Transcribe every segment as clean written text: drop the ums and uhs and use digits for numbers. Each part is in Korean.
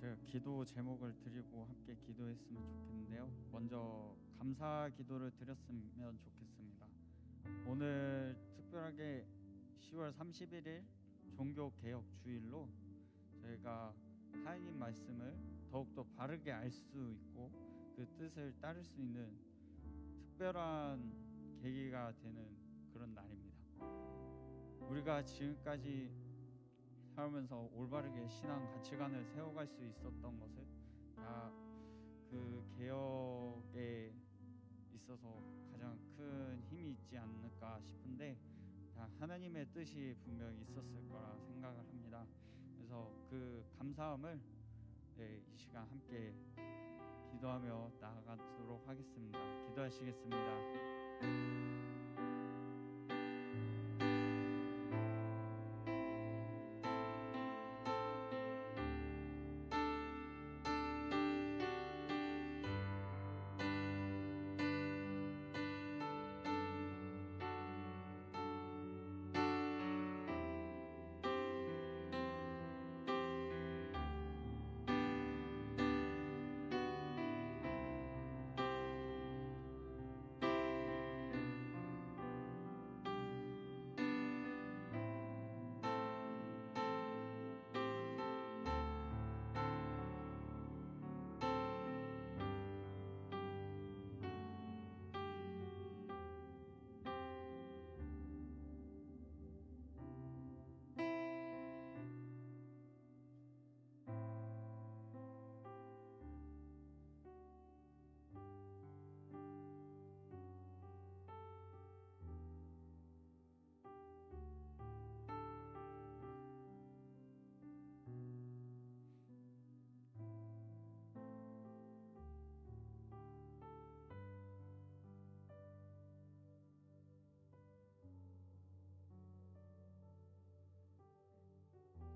제가 기도 제목을 드리고 함께 기도했으면 좋겠는데요. 먼저 감사 기도를 드렸으면 좋겠습니다. 오늘 특별하게 10월 31일 종교개혁 주일로 저희가 하나님 말씀을 더욱더 바르게 알 수 있고 그 뜻을 따를 수 있는 특별한 계기가 되는 그런 날입니다. 우리가 지금까지 살면서 올바르게 신앙 가치관을 세워갈 수 있었던 것을 다 그 개혁에 있어서 가장 큰 힘이 있지 않을까 싶은데 다 하나님의 뜻이 분명히 있었을 거라 생각을 합니다. 그래서 그 감사함을 이 시간 함께 기도하며 나아가도록 하겠습니다. 기도하시겠습니다.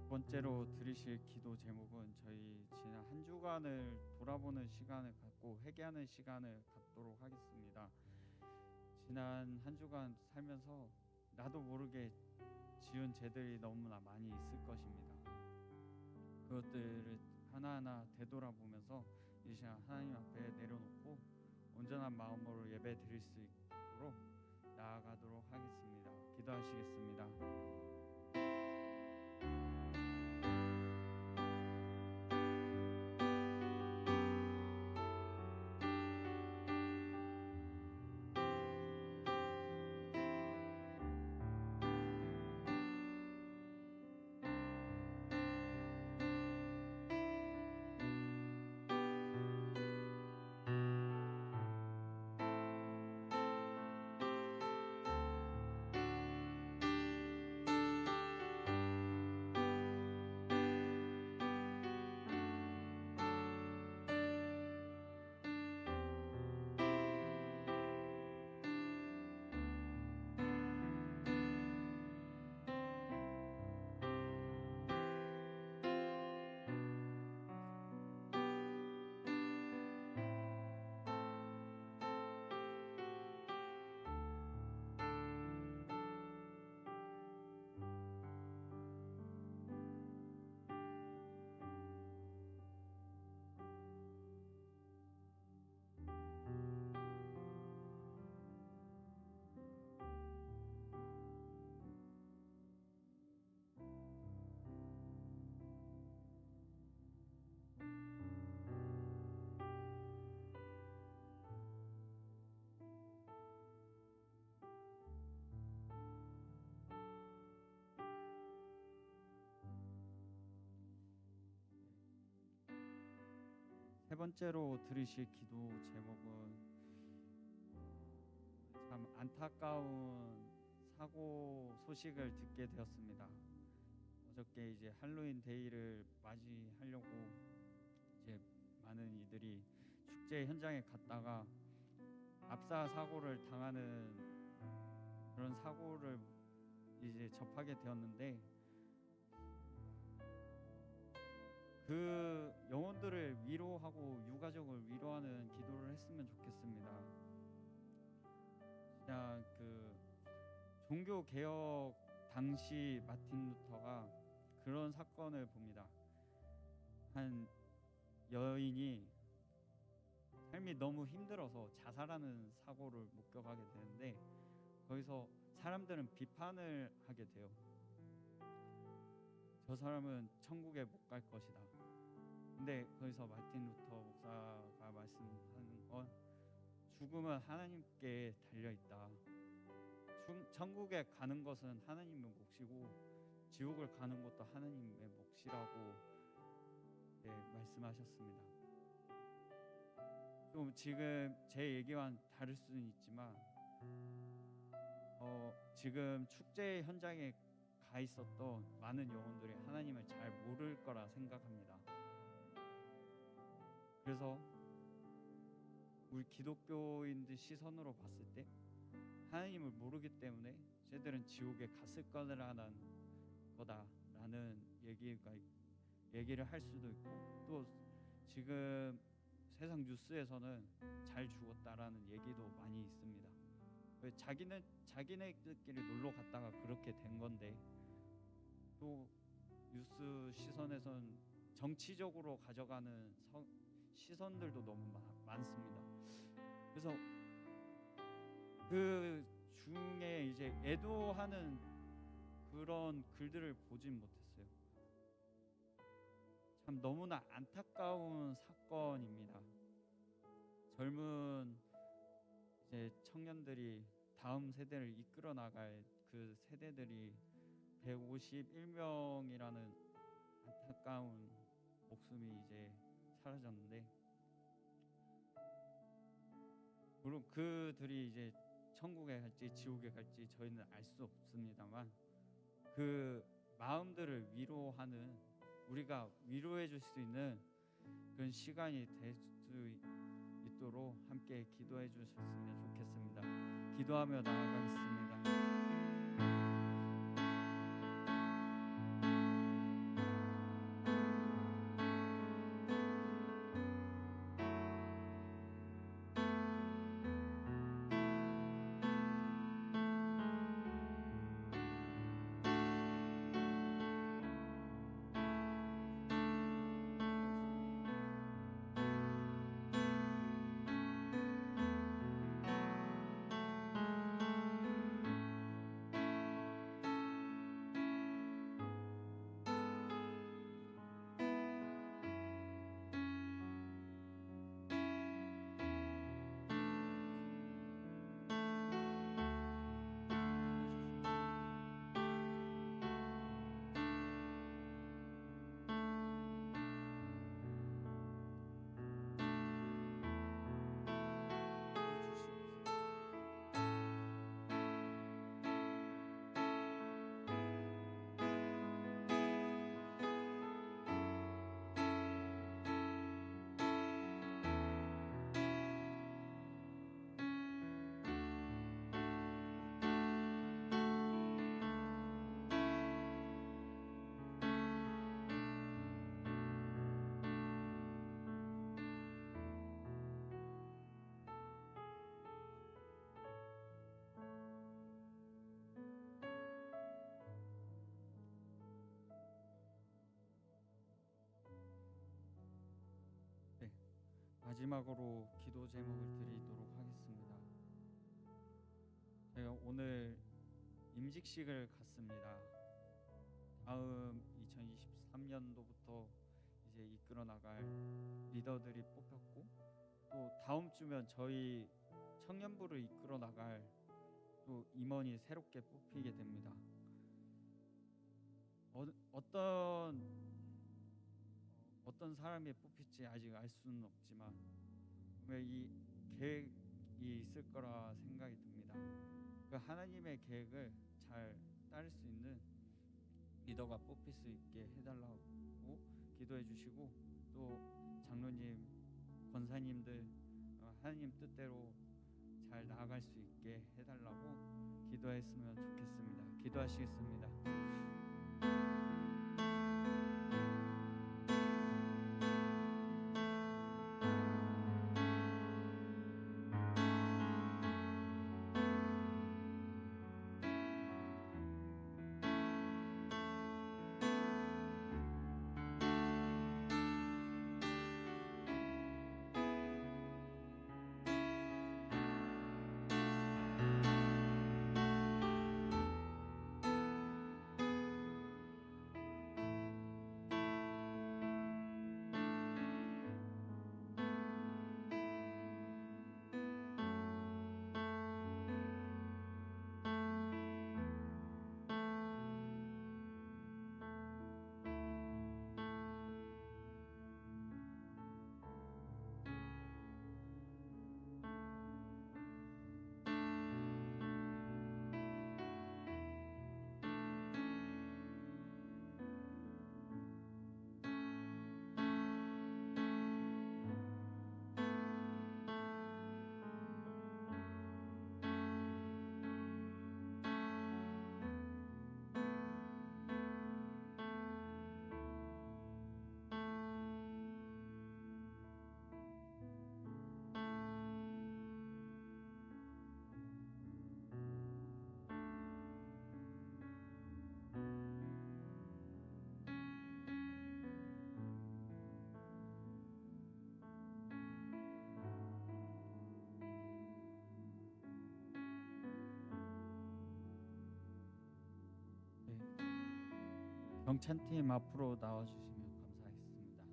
두 번째로 들으실 기도 제목은 저희 지난 한 주간을 돌아보는 시간을 갖고 회개하는 시간을 갖도록 하겠습니다. 지난 한 주간 살면서 나도 모르게 지은 죄들이 너무나 많이 있을 것입니다. 그것들을 하나하나 되돌아보면서 이 시간 하나님 앞에 내려놓고 온전한 마음으로 예배 드릴 수 있도록 나아가도록 하겠습니다. 기도하시겠습니다. 세 번째로 들으실 기도 제목은 참 안타까운 사고 소식을 듣게 되었습니다. 어저께 이제 할로윈 데이를 맞이하려고 이제 많은 이들이 축제 현장에 갔다가 압사 사고를 당하는 그런 사고를 이제 접하게 되었는데 그 영혼들을 위로하고 유가족을 위로하는 기도를 했으면 좋겠습니다. 그냥 그 종교 개혁 당시 마틴 루터가 그런 사건을 봅니다. 한 여인이 삶이 너무 힘들어서 자살하는 사고를 목격하게 되는데, 거기서 사람들은 비판을 하게 돼요. 저 사람은 천국에 못 갈 것이다. 근데 거기서 마틴 루터 목사가 말씀하는 건, 죽음은 하나님께 달려 있다. 천국에 가는 것은 하나님의 몫이고 지옥을 가는 것도 하나님의 몫이라고 말씀하셨습니다. 좀 지금 제 얘기와는 다를 수는 있지만 지금 축제 현장에 가 있었던 많은 영혼들이 하나님을 잘 모를 거라 생각합니다. 그래서 우리 기독교인들 시선으로 봤을 때 하나님을 모르기 때문에 쟤들은 지옥에 갔을 거라는 거다라는 얘기를 할 수도 있고, 또 지금 세상 뉴스에서는 잘 죽었다라는 얘기도 많이 있습니다. 자기네들끼리 놀러 갔다가 그렇게 된 건데, 또 뉴스 시선에선 정치적으로 가져가는 시선들도 너무 많습니다. 그래서 그 중에 이제 애도하는 그런 글들을 보진 못했어요. 참 너무나 안타까운 사건입니다. 젊은 이제 청년들이 다음 세대를 이끌어 나갈 그 세대들이 151명이라는 안타까운 목숨이 이제 사라졌는데, 물론 그들이 이제 천국에 갈지 지옥에 갈지 저희는 알 수 없습니다만, 그 마음들을 위로하는, 우리가 위로해 줄 수 있는 그런 시간이 될 수 있도록 함께 기도해 주셨으면 좋겠습니다. 기도하며 나아가겠습니다. 네, 마지막으로 기도 제목을 드리도록 하겠습니다. 제가 오늘 임직식을 갔습니다. 다음 2023년도부터 이제 이끌어 나갈 리더들이 뽑혔고, 또 다음 주면 저희 청년부를 이끌어 나갈 또 임원이 새롭게 뽑히게 됩니다. 어떤 사람이 뽑힐지 아직 알 수는 없지만 왜 이 계획이 있을 거라 생각이 듭니다. 그 하나님의 계획을 잘 따를 수 있는 리더가 뽑힐 수 있게 해달라고 기도해 주시고, 또 장로님, 권사님들 하나님 뜻대로 잘 나아갈 수 있게 해달라고 기도했으면 좋겠습니다. 기도하시겠습니다. 경찬팀 앞으로 나와주시면 감사하겠습니다.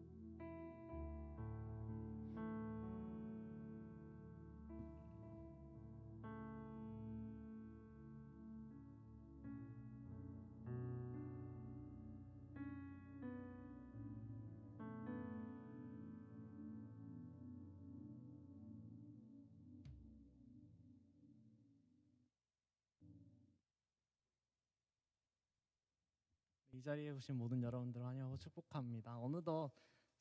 이 자리에 오신 모든 여러분들 환영하고 축복합니다. 어느덧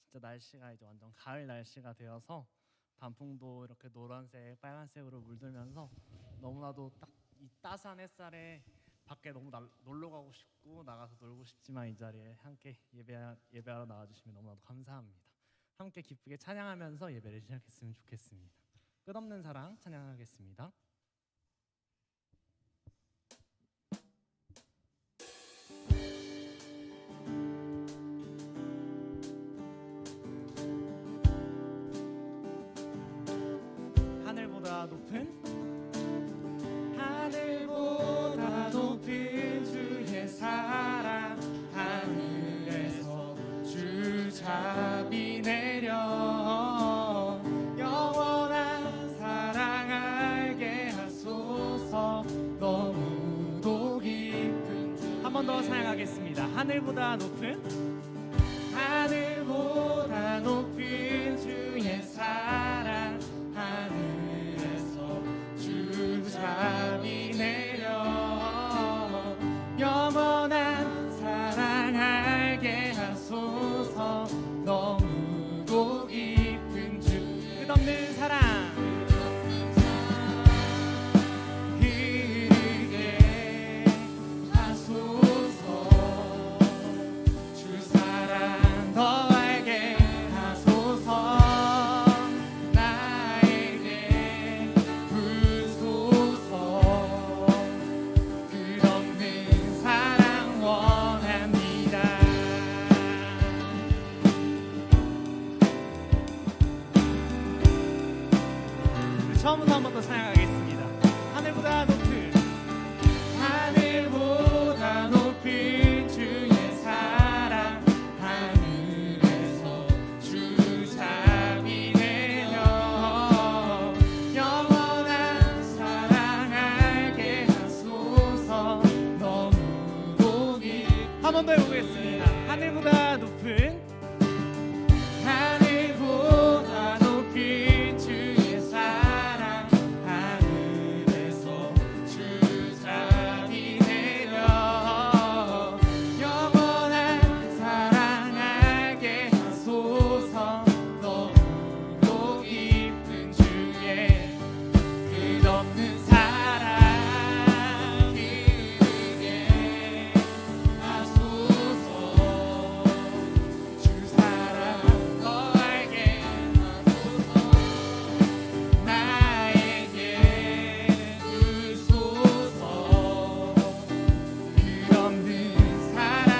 진짜 날씨가 이제 완전 가을 날씨가 되어서 단풍도 이렇게 노란색, 빨간색으로 물들면서 너무나도 딱 이 따스한 햇살에 밖에 너무 놀러 가고 싶고 나가서 놀고 싶지만 이 자리에 함께 예배하러 나와주시면 너무나도 감사합니다. 함께 기쁘게 찬양하면서 예배를 시작했으면 좋겠습니다. 끝없는 사랑 찬양하겠습니다. 하늘보다 높은 주의 사랑 하늘에서 주잡이 내려 영원한 사랑 알게 하소서. 너무도 깊은 주. 한 번 더 찬양하겠습니다. 하늘보다 높은 주의 사랑 하늘에서 주잡이 내려 영원한 사랑 알게 하소서. 너무도 깊은 주 끝없는 사랑 흐르게 하소서. 주 사랑 더 알게 하소서. 나에게 부소서. 끝없는 사랑 원합니다. 처음부터 한 번 더 찬양하겠습니다. 하늘보다 높은 주의 사랑 하늘에서 주잡이 내려 영원한 사랑 알게 하소서. 너무도 한 번 더 해보겠습니다. 하늘보다 높은 주의 사랑 하늘에서 주잡이 내려 영원한 사랑 알게 하소서. 너무도 깊은 주의 끝없는 사랑 흐르게 하소서. 주 사랑 더 알게 하소서. 나에게 주소서. 끝없는 사랑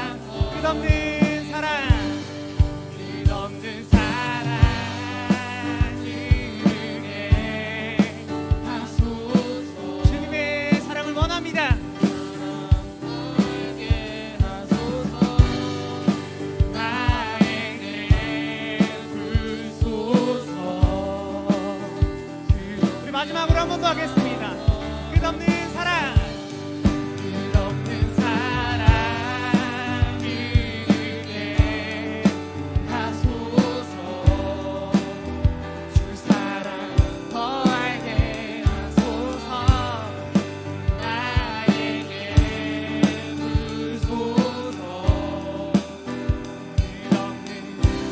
끝없는 사랑 흐르게 하소서. 주님의 사랑을 원합니다. 나에게 하소서. 나에게 주소서. 우리 마지막으로 한 번 더 하겠습니다. 끝없는 사랑 흐르게 하소서. 주 사랑 더 알게 하소서. 나에게 주소서. 끝없는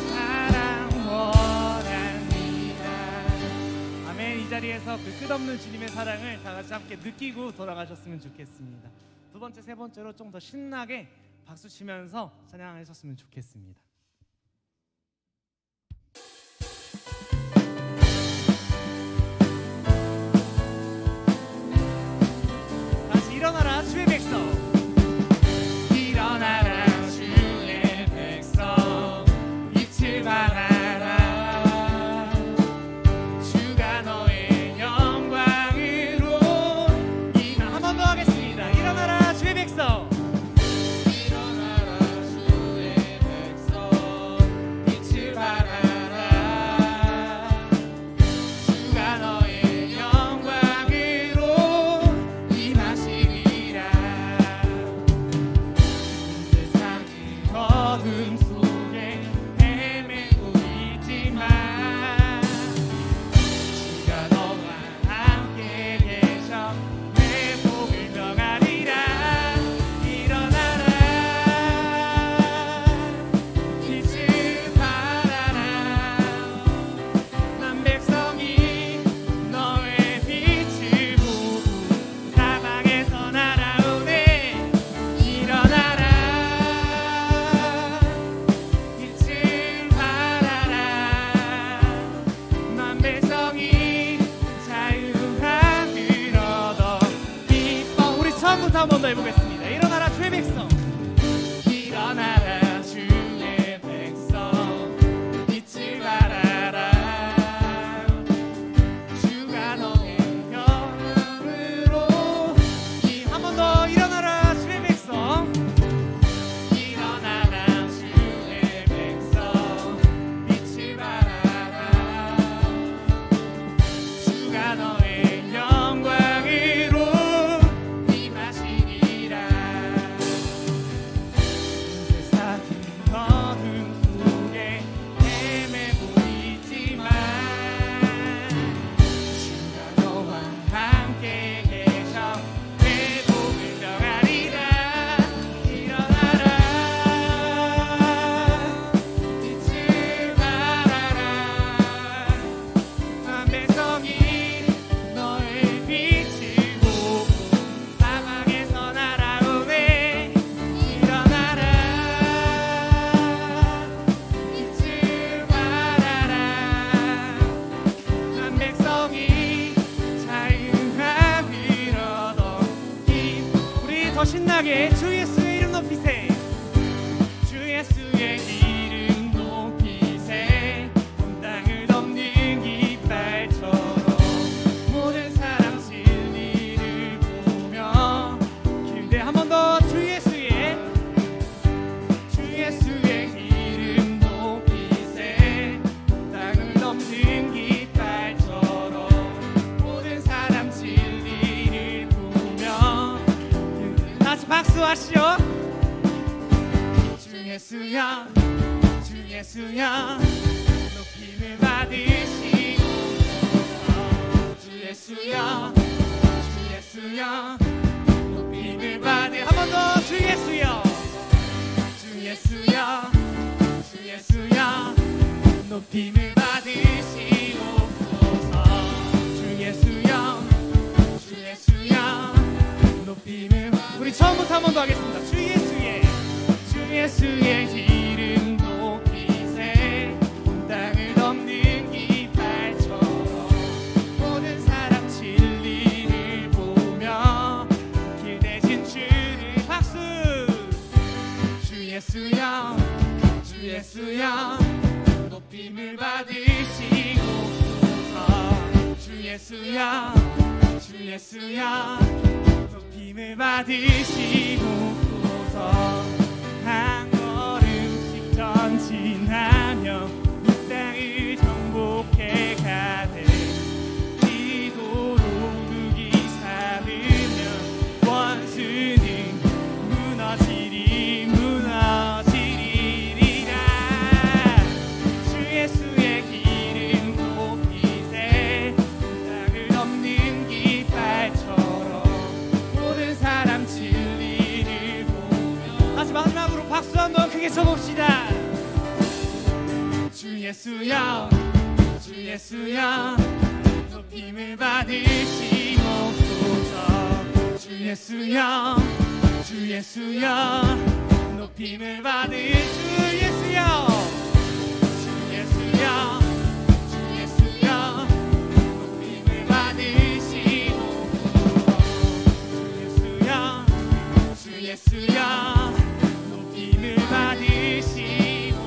사랑 원합니다. 아멘. 이 자리에서 그 끝없는 주님의 사랑을 다 같이 함께 느끼고 돌아가셨으면 좋겠습니다. 두 번째, 세 번째로 좀 더 신나게 박수 치면서 찬양하셨으면 좋겠습니다. 다시 일어나라 주의 백성. 일어나라 주의 백성. 빛을 발하라. 주가 너의 영광으로 한 번 더 하겠습니다. 일어나라 주의 백성. 일어나라 주의 백성이 자유함을 얻어 기뻐. 우리 처음부터 한 번 더 해보겠습니다. 일어나라 주의 백성, 일어나라 주의 백성, 잊지 말아라 주가 너의 영으로. 한 번 더 일어나라 주의 백성, 일어나라 주의 백성, 잊지 말아라 주가 너의 영광으로 임하시리라. 세상이 어둠 속에 헤매고 있지만 주가 너와 함께 계셔 내 복을 정하리라. 일어나라 잊지 말아라 한 백성이 너의 빛을 보고 사방에서 날아오네. 일어나라 잊지 말아라 한 백성이 자유함을 얻어 우리 더 신나게 주 예수의 이름 높이세. 주 예수의 이름 높이세. 온 땅을 덮는 깃발처럼 모든 사람 진리를 보며 기대. 한 번 더 주 예수의 이름 높이세. 온 땅을 덮는 깃발처럼 모든 사람 진리를 보며. 다시 박수하시오. 주 예수여 주 예수여 높임을 받으시고 주 예수여 주 예수여 높임을 받으. 한 번 더 주 예수여 주 예수여 주 예수여 높임을 받으시옵소서. 주 예수여 주 예수여 높임을. 우리 처음부터 한 번 더 하겠습니다. 주 예수의 이름 높이세. 온 땅을 덮는 깃발처럼 모든 사람 진리를 보며 길 대신 주를. 박수. 주 예수여 주 예수여 높임을 받으시옵소서. 주 예수여 주 예수여 높임을 받으시옵소서. 한 걸음씩 전진하며 이 땅을 정복해 가네. 기도로 누기 삼으면 원수는 무너지리라. 주 예수의 이름 높이세. 땅을 덮는 깃발처럼 모든 사람 진리를 보며. 다시 마지막으로 박수 한번 크게 쳐봅시다. 주 예수여 주 예수여 높임을 받으시옵소서. 주 예수여 주 예수여 높임을 받으. 주 예수여 주 예수여 주 예수여 높임을 받으시옵소서. 주 예수여 주 예수여 높임을 받으시고.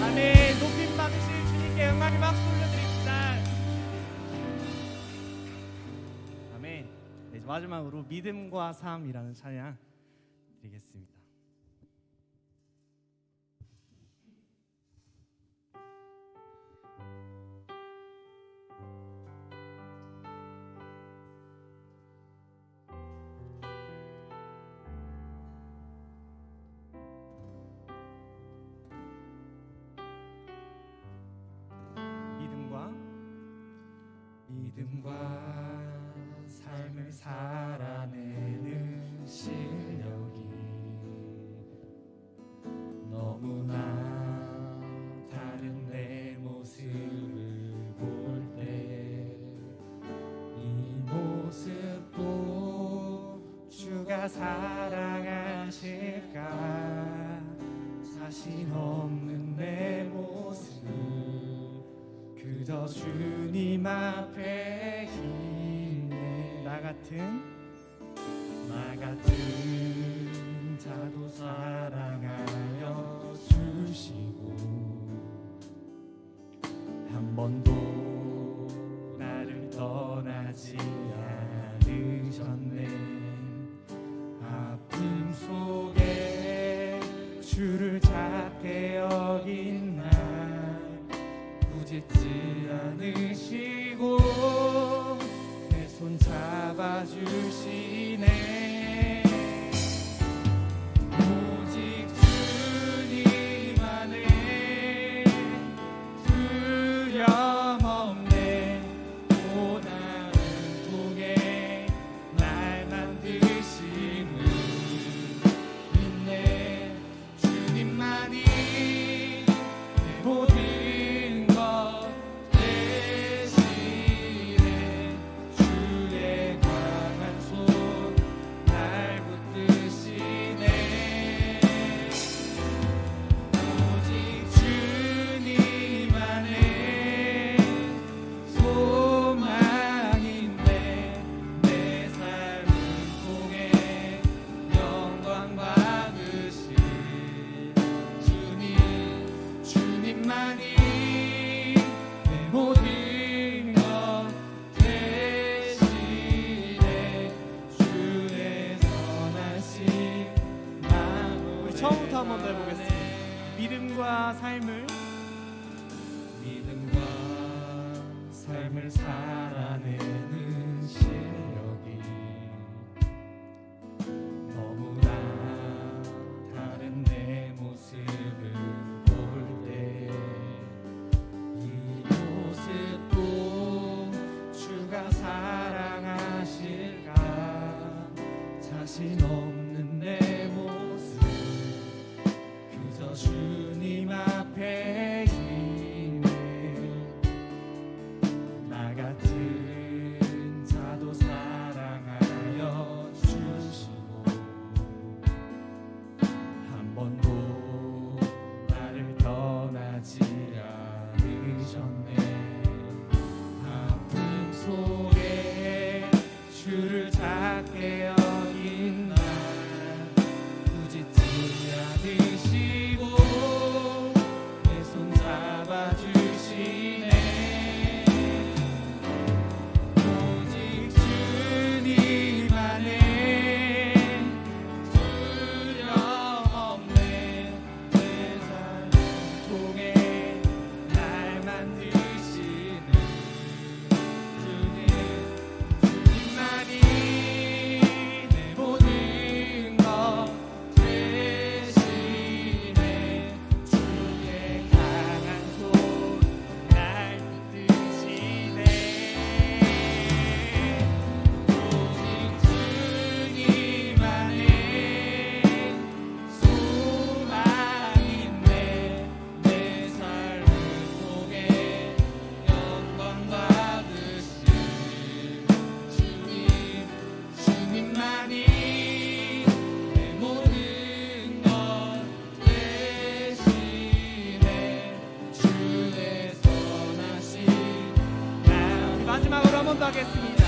아멘. 높임 받으실 주님께 영광의 박수 올려드립시다. 아멘. 네, 이제 마지막으로 믿음과 삶이라는 찬양 드리겠습니다. 믿음과 삶을 살아내는 실력이 너무나 다른 내 모습을 볼 때 이 모습도 주가 사랑하실까. 자신 없는 내 모습 그저 그저 주님 앞에 있네. 나 같은 자도 사랑하여 주시고 한 번도 나를 떠나지 않으셨네. 아픔 속에 주를 작게 여긴 날 꾸짖지 않으시고 내 손 잡아주시네. 오직 주님 안에 두려움 없네. 고난을 통해 날 만드심을 믿네. 주님만이 내 모든 것 대신에 주의 강한 손 날 붙드시네. 오직 주님 안에 소망인데 내 삶을 통해 영광 받으실 주님만이 내 모든 것 대신에 주의 선하신 마음을. 우리 처음부터 한 번 더 해보겠습니다. 믿음과 삶을 살아내는 실력이 너무나 다른 내 모습을 볼 때 이 모습도 주가 사랑하실까. 자신 없는 내 모습 그저 주님 앞에 있네. 나 같은 자도 사랑하여 주시고 한 번도 나를 떠나지 않으셨네. 아픔 속에 주를 작게 여긴 날 꾸짖지 않으시고 내 손 잡아주시네. 오직 주님 안에 두려움 없네. 내 삶을 통해 날 만드시는 주님만이 내 모든 것 대신에 주의 강한 손 날 붙드시네. 오직 주님 안에 소망인데 내 삶을 통해 영광 받으실 주님만이 내 모든 것 대신에 주의 선하신 마음. 마지막으로 한 번 더 하겠습니다.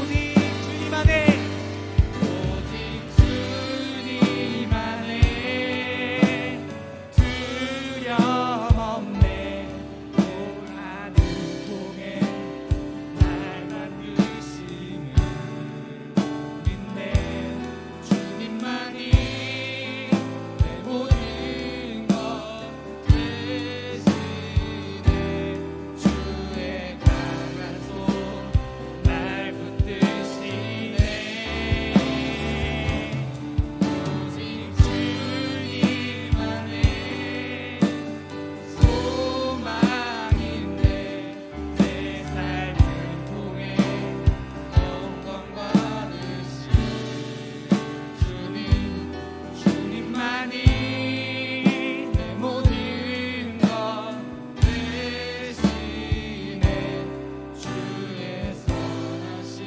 오직 주님 안에 오직 주님 안에 두려움 없네. 고난을 통해 날 만드심을 믿네. 주님만이 내 모든 것 대신에 주의 강한 손 날 붙드시네. 오직 주님 안에 소망인데 내 삶을 통해 영광 받으실 주님만이 내 모든 것 대신에 주의 선하심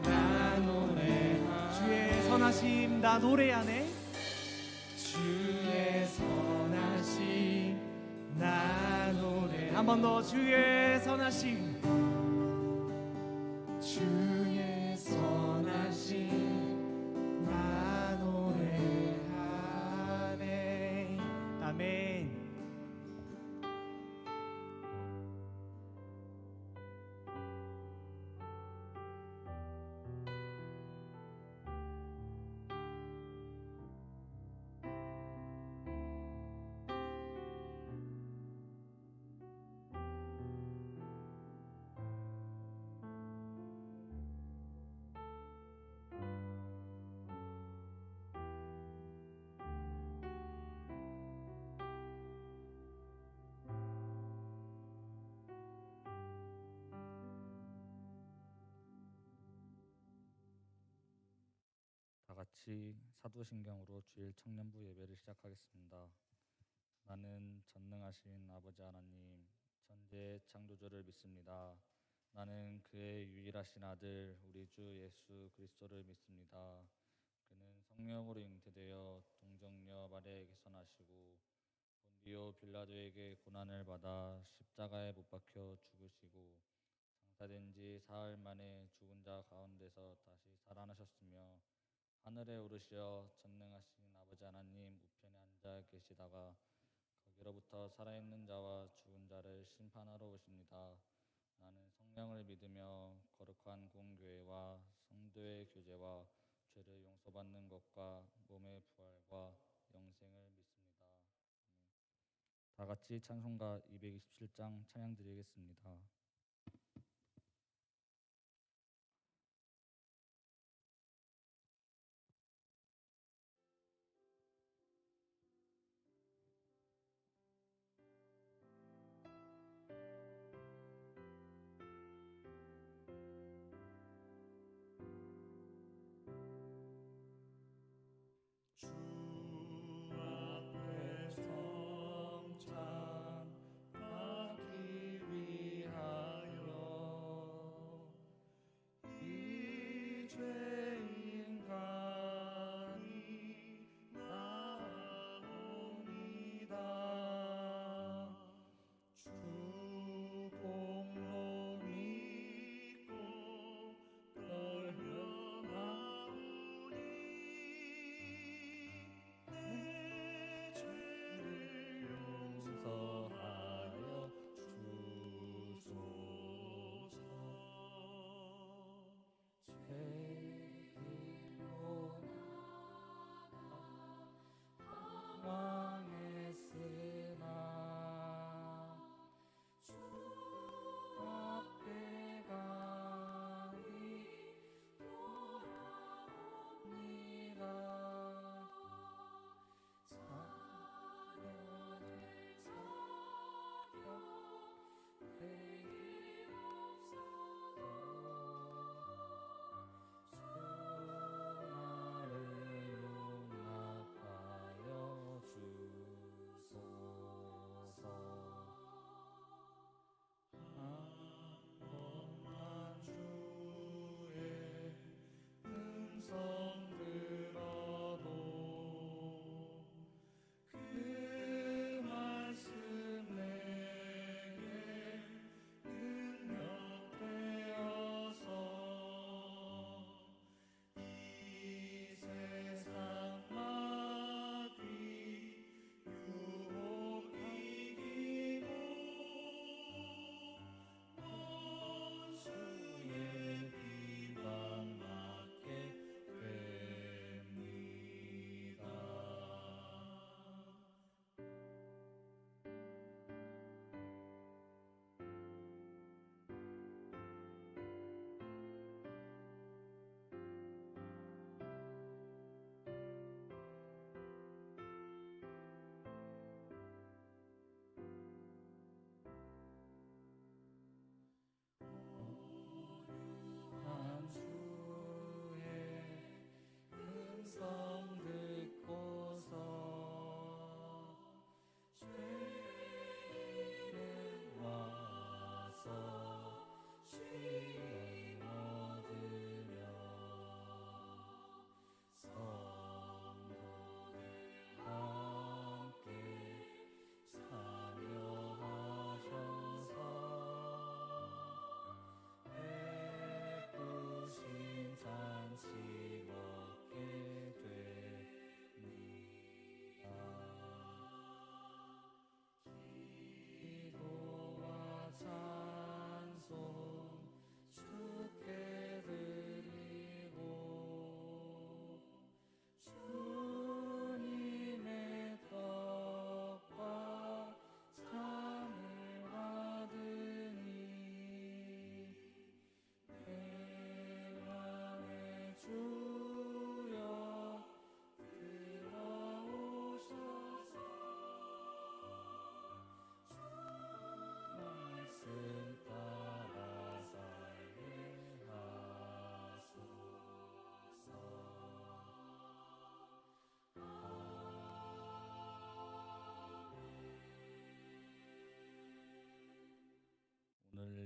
나 노래하네. 주의 선하심 나 노래하네. 주의 선하심 나 노래. 한 번 더 주의 선하심 주의 선하심 나 노래하네. 아멘. 다 같이 사도신경으로 주일 청년부 예배를 시작하겠습니다. 나는 전능하신 아버지 하나님, 천지의 창조주를 믿습니다. 나는 그의 유일하신 아들 우리 주 예수 그리스도를 믿습니다. 그는 성령으로 잉태되어 동정녀 마리아에게서 나시고 본디오 빌라도에게 고난을 받아 십자가에 못 박혀 죽으시고 장사된 지 사흘 만에 죽은 자 가운데서 다시 살아나셨으며 하늘에 오르시어 전능하신 아버지 하나님 우편에 앉아 계시다가 거기로부터 살아있는 자와 죽은 자를 심판하러 오십니다. 나는 성령을 믿으며 거룩한 공교회와 성도의 교제와 죄를 용서받는 것과 몸의 부활과 영생을 믿습니다. 아멘. 다 같이 찬송가 227장 찬양 드리겠습니다. 주 앞에 성찬 받기 위하여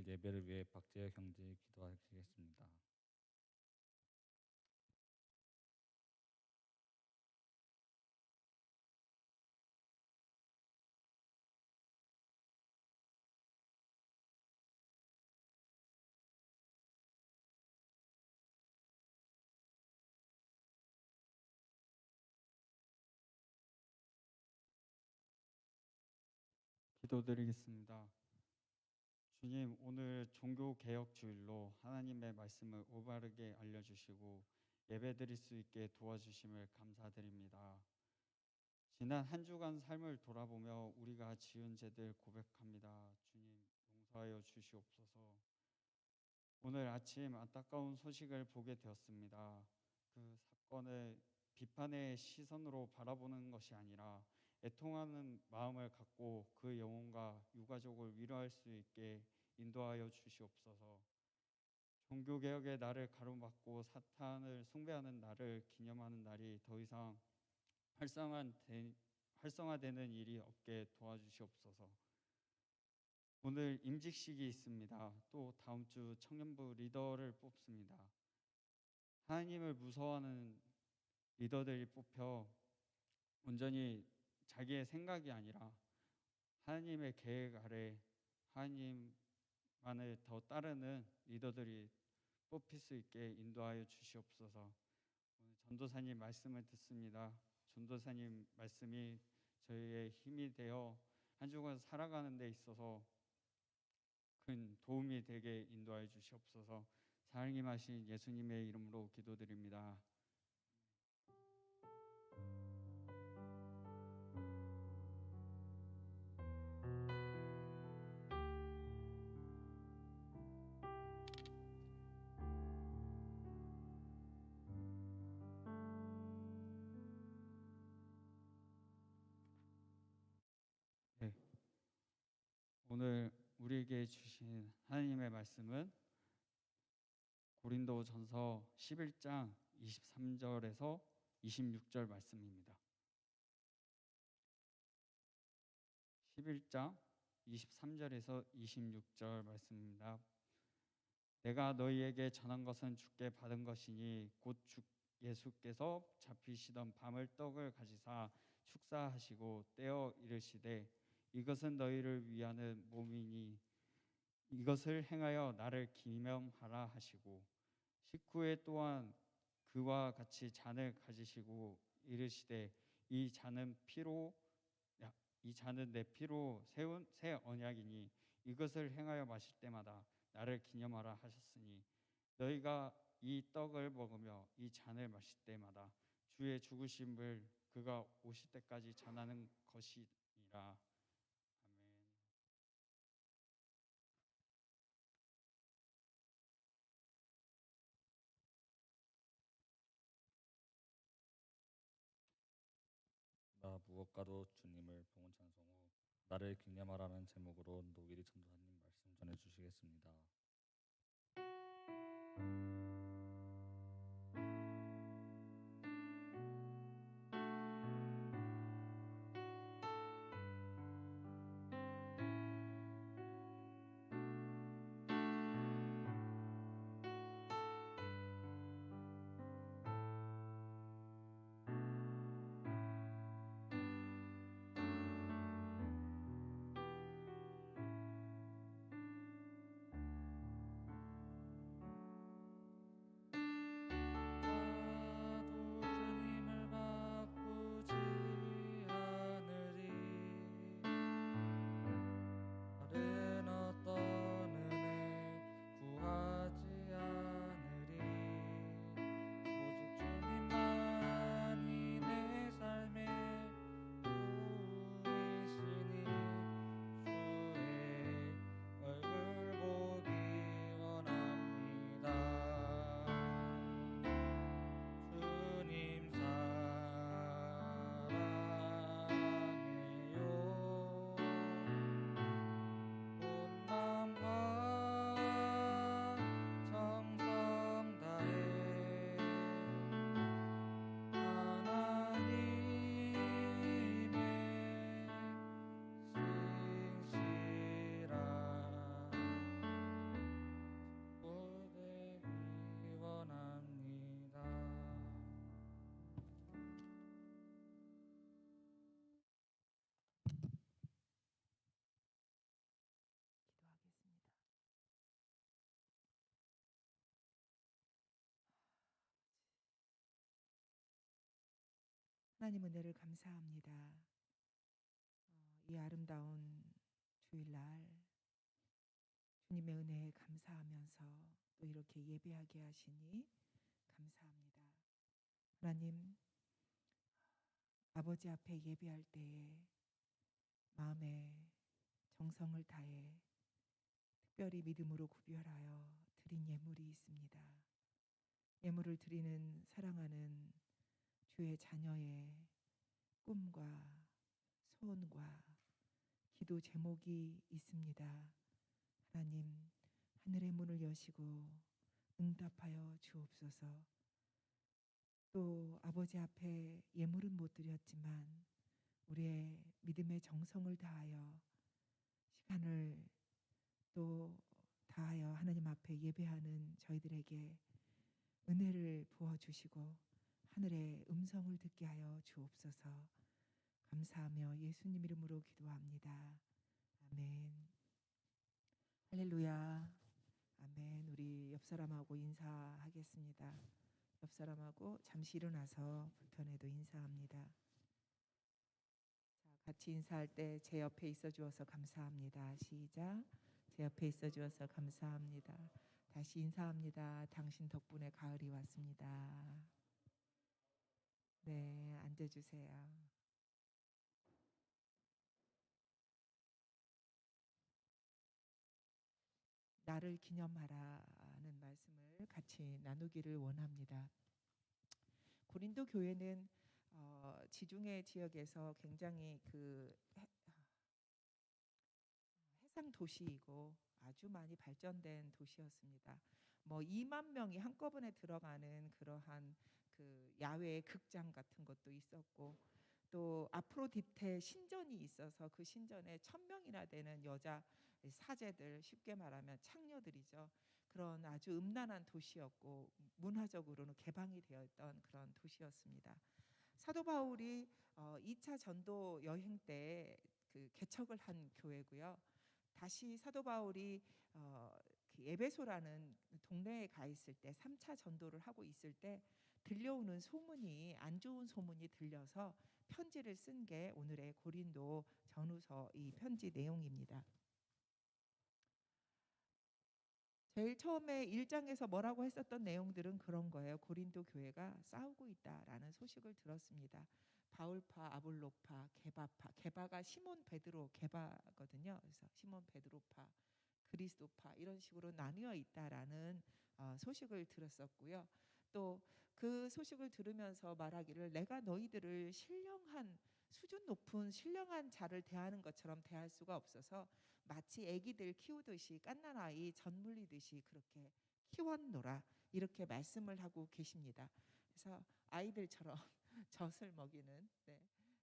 오늘 예배를 위해 박재혁 형제 기도하시겠습니다. 기도드리겠습니다. 주님, 오늘 종교개혁 주일로 하나님의 말씀을 올바르게 알려주시고 예배드릴 수 있게 도와주심을 감사드립니다. 지난 한 주간 삶을 돌아보며 우리가 지은 죄들 고백합니다. 주님, 용서하여 주시옵소서. 오늘 아침 안타까운 소식을 보게 되었습니다. 그 사건을 비판의 시선으로 바라보는 것이 아니라 애통하는 마음을 갖고 그 영혼과 유가족을 위로할 수 있게 인도하여 주시옵소서. 종교개혁의 날을 가로막고 사탄을 숭배하는 날을 기념하는 날이 더 이상 활성화되는 일이 없게 도와주시옵소서. 오늘 임직식이 있습니다. 또 다음 주 청년부 리더를 뽑습니다. 하나님을 무서워하는 리더들이 뽑혀 온전히 자기의 생각이 아니라 하나님의 계획 아래 하나님만을 더 따르는 리더들이 뽑힐 수 있게 인도하여 주시옵소서. 오늘 전도사님 말씀을 듣습니다. 전도사님 말씀이 저희의 힘이 되어 한 주간 살아가는 데 있어서 큰 도움이 되게 인도하여 주시옵소서. 사랑임하신 예수님의 이름으로 기도드립니다. 네. 오늘 우리에게 주신 하나님의 말씀은 고린도전서 11장 23절에서 26절 말씀입니다. 11장 23절에서 26절 말씀입니다. 내가 너희에게 전한 것은 주께 받은 것이니 곧 주 예수께서 잡히시던 밤을 떡을 가지사 축사하시고 떼어 이르시되 이것은 너희를 위하는 몸이니 이것을 행하여 나를 기념하라 하시고 식후에 또한 그와 같이 잔을 가지시고 이르시되 이 잔은 내 피로 세운 새 언약이니 이것을 행하여 마실 때마다 나를 기념하라 하셨으니 너희가 이 떡을 먹으며 이 잔을 마실 때마다 주의 죽으심을 그가 오실 때까지 전하는 것이니라. 아멘. 나 무엇과도 주님을 봉헌 찬송 후 나를 기념하라는 제목으로 노길이 전도사님 말씀 전해주시겠습니다. 하나님 은혜를 감사합니다. 이 아름다운 주일날 주님의 은혜에 감사하면서 또 이렇게 예배하게 하시니 감사합니다. 하나님, 아버지 앞에 예배할 때에 마음에 정성을 다해 특별히 믿음으로 구별하여 드린 예물이 있습니다. 예물을 드리는 사랑하는 주의 자녀의 꿈과 소원과 기도 제목이 있습니다. 하나님, 하늘의 문을 여시고 응답하여 주옵소서. 또 아버지 앞에 예물은 못 드렸지만 우리의 믿음의 정성을 다하여 시간을 또 다하여 하나님 앞에 예배하는 저희들에게 은혜를 부어주시고 하늘의 음성을 듣게 하여 주옵소서. 감사하며 예수님 이름으로 기도합니다. 아멘. 할렐루야. 아멘. 우리 옆 사람하고 인사하겠습니다. 옆 사람하고 잠시 일어나서 불편해도 인사합니다. 자, 같이 인사할 때 제 옆에 있어 주어서 감사합니다. 시작. 제 옆에 있어 주어서 감사합니다. 다시 인사합니다. 당신 덕분에 가을이 왔습니다. 네, 앉아주세요. 나를 기념하라는 말씀을 같이 나누기를 원합니다. 고린도 교회는 지중해 지역에서 굉장히 해상 도시이고 아주 많이 발전된 도시였습니다. 뭐 2만 명이 한꺼번에 들어가는 그러한 그 야외 극장 같은 것도 있었고, 또 아프로디테 신전이 있어서 그 신전에 1,000명이나 되는 여자 사제들, 쉽게 말하면 창녀들이죠. 그런 아주 음란한 도시였고 문화적으로는 개방이 되어 있던 그런 도시였습니다. 사도 바울이 2차 전도 여행 때 그 개척을 한 교회고요. 다시 사도 바울이 그 에베소라는 동네에 가 있을 때 3차 전도를 하고 있을 때 들려오는 소문이, 안 좋은 소문이 들려서 편지를 쓴 게 오늘의 고린도 전후서 이 편지 내용입니다. 제일 처음에 1장에서 뭐라고 했었던 내용들은 그런 거예요. 고린도 교회가 싸우고 있다라는 소식을 들었습니다. 바울파, 아볼로파, 게바파. 게바가 시몬 베드로 게바거든요. 그래서 시몬 베드로파, 그리스도파 이런 식으로 나뉘어 있다라는 소식을 들었었고요. 또 그 소식을 들으면서 말하기를, 내가 너희들을 신령한, 수준 높은 신령한 자를 대하는 것처럼 대할 수가 없어서 마치 아기들 키우듯이 갓난아이 젖물리듯이 그렇게 키웠노라, 이렇게 말씀을 하고 계십니다. 그래서 아이들처럼 젖을 먹이는, 네.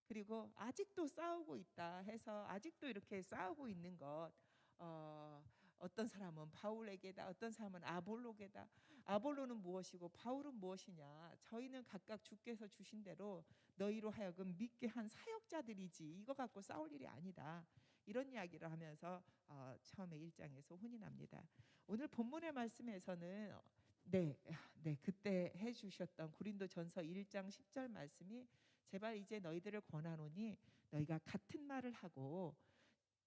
그리고 아직도 싸우고 있다 해서 아직도 이렇게 싸우고 있는 것, 어떤 사람은 바울에게다, 어떤 사람은 아볼로게다. 아볼로는 무엇이고 바울은 무엇이냐, 저희는 각각 주께서 주신 대로 너희로 하여금 믿게 한 사역자들이지 이거 갖고 싸울 일이 아니다, 이런 이야기를 하면서 처음에 1장에서 혼이 납니다. 오늘 본문의 말씀에서는 그때 해주셨던 고린도전서 1장 10절 말씀이, 제발 이제 너희들을 권하노니 너희가 같은 말을 하고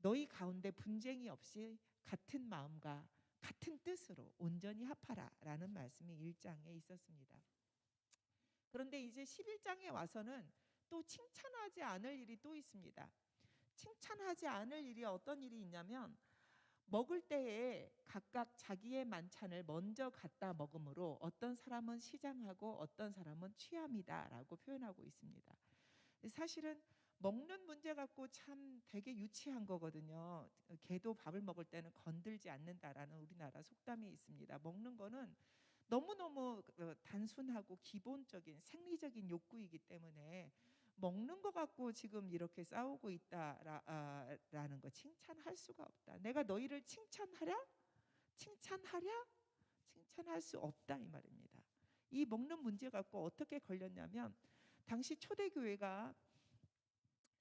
너희 가운데 분쟁이 없이 같은 마음과 같은 뜻으로 온전히 합하라 라는 말씀이 1장에 있었습니다. 그런데 이제 11장에 와서는 또 칭찬하지 않을 일이 또 있습니다. 칭찬하지 않을 일이 어떤 일이 있냐면, 먹을 때에 각각 자기의 만찬을 먼저 갖다 먹음으로 어떤 사람은 시장하고 어떤 사람은 취함이다 라고 표현하고 있습니다. 사실은 먹는 문제 갖고 참 되게 유치한 거거든요. 개도 밥을 먹을 때는 건들지 않는다라는 우리나라 속담이 있습니다. 먹는 거는 너무너무 단순하고 기본적인 생리적인 욕구이기 때문에 먹는 거 갖고 지금 이렇게 싸우고 있다라는 거 칭찬할 수가 없다. 내가 너희를 칭찬하랴? 칭찬할 수 없다 이 말입니다. 이 먹는 문제 갖고 어떻게 걸렸냐면, 당시 초대교회가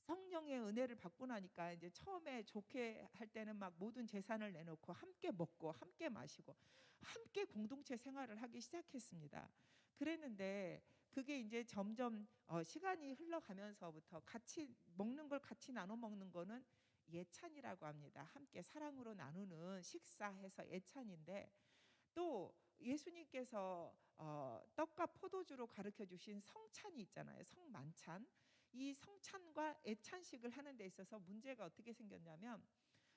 성령의 은혜를 받고 나니까 이제 처음에 좋게 할 때는 막 모든 재산을 내놓고 함께 먹고 함께 마시고 함께 공동체 생활을 하기 시작했습니다. 그랬는데 그게 이제 점점 시간이 흘러가면서부터 같이 먹는 걸 같이 나눠 먹는 거는 예찬이라고 합니다. 함께 사랑으로 나누는 식사해서 예찬인데, 또 예수님께서 떡과 포도주로 가르쳐 주신 성찬이 있잖아요. 성만찬. 이 성찬과 예찬식을 하는 데 있어서 문제가 어떻게 생겼냐면,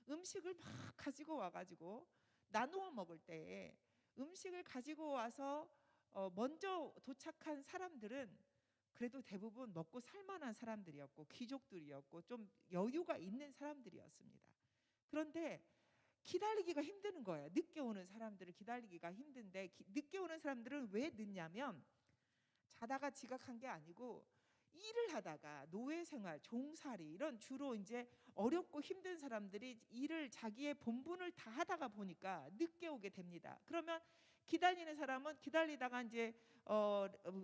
음식을 막 가지고 와가지고 나누어 먹을 때 음식을 가지고 와서 먼저 도착한 사람들은 그래도 대부분 먹고 살만한 사람들이었고 귀족들이었고 좀 여유가 있는 사람들이었습니다. 그런데 기다리기가 힘드는 거예요. 늦게 오는 사람들을 기다리기가 힘든데, 늦게 오는 사람들은 왜 늦냐면 자다가 지각한 게 아니고 일을 하다가 노예 생활, 종살이 이런 주로 이제 어렵고 힘든 사람들이 일을 자기의 본분을 다 하다가 보니까 늦게 오게 됩니다. 그러면 기다리는 사람은 기다리다가 이제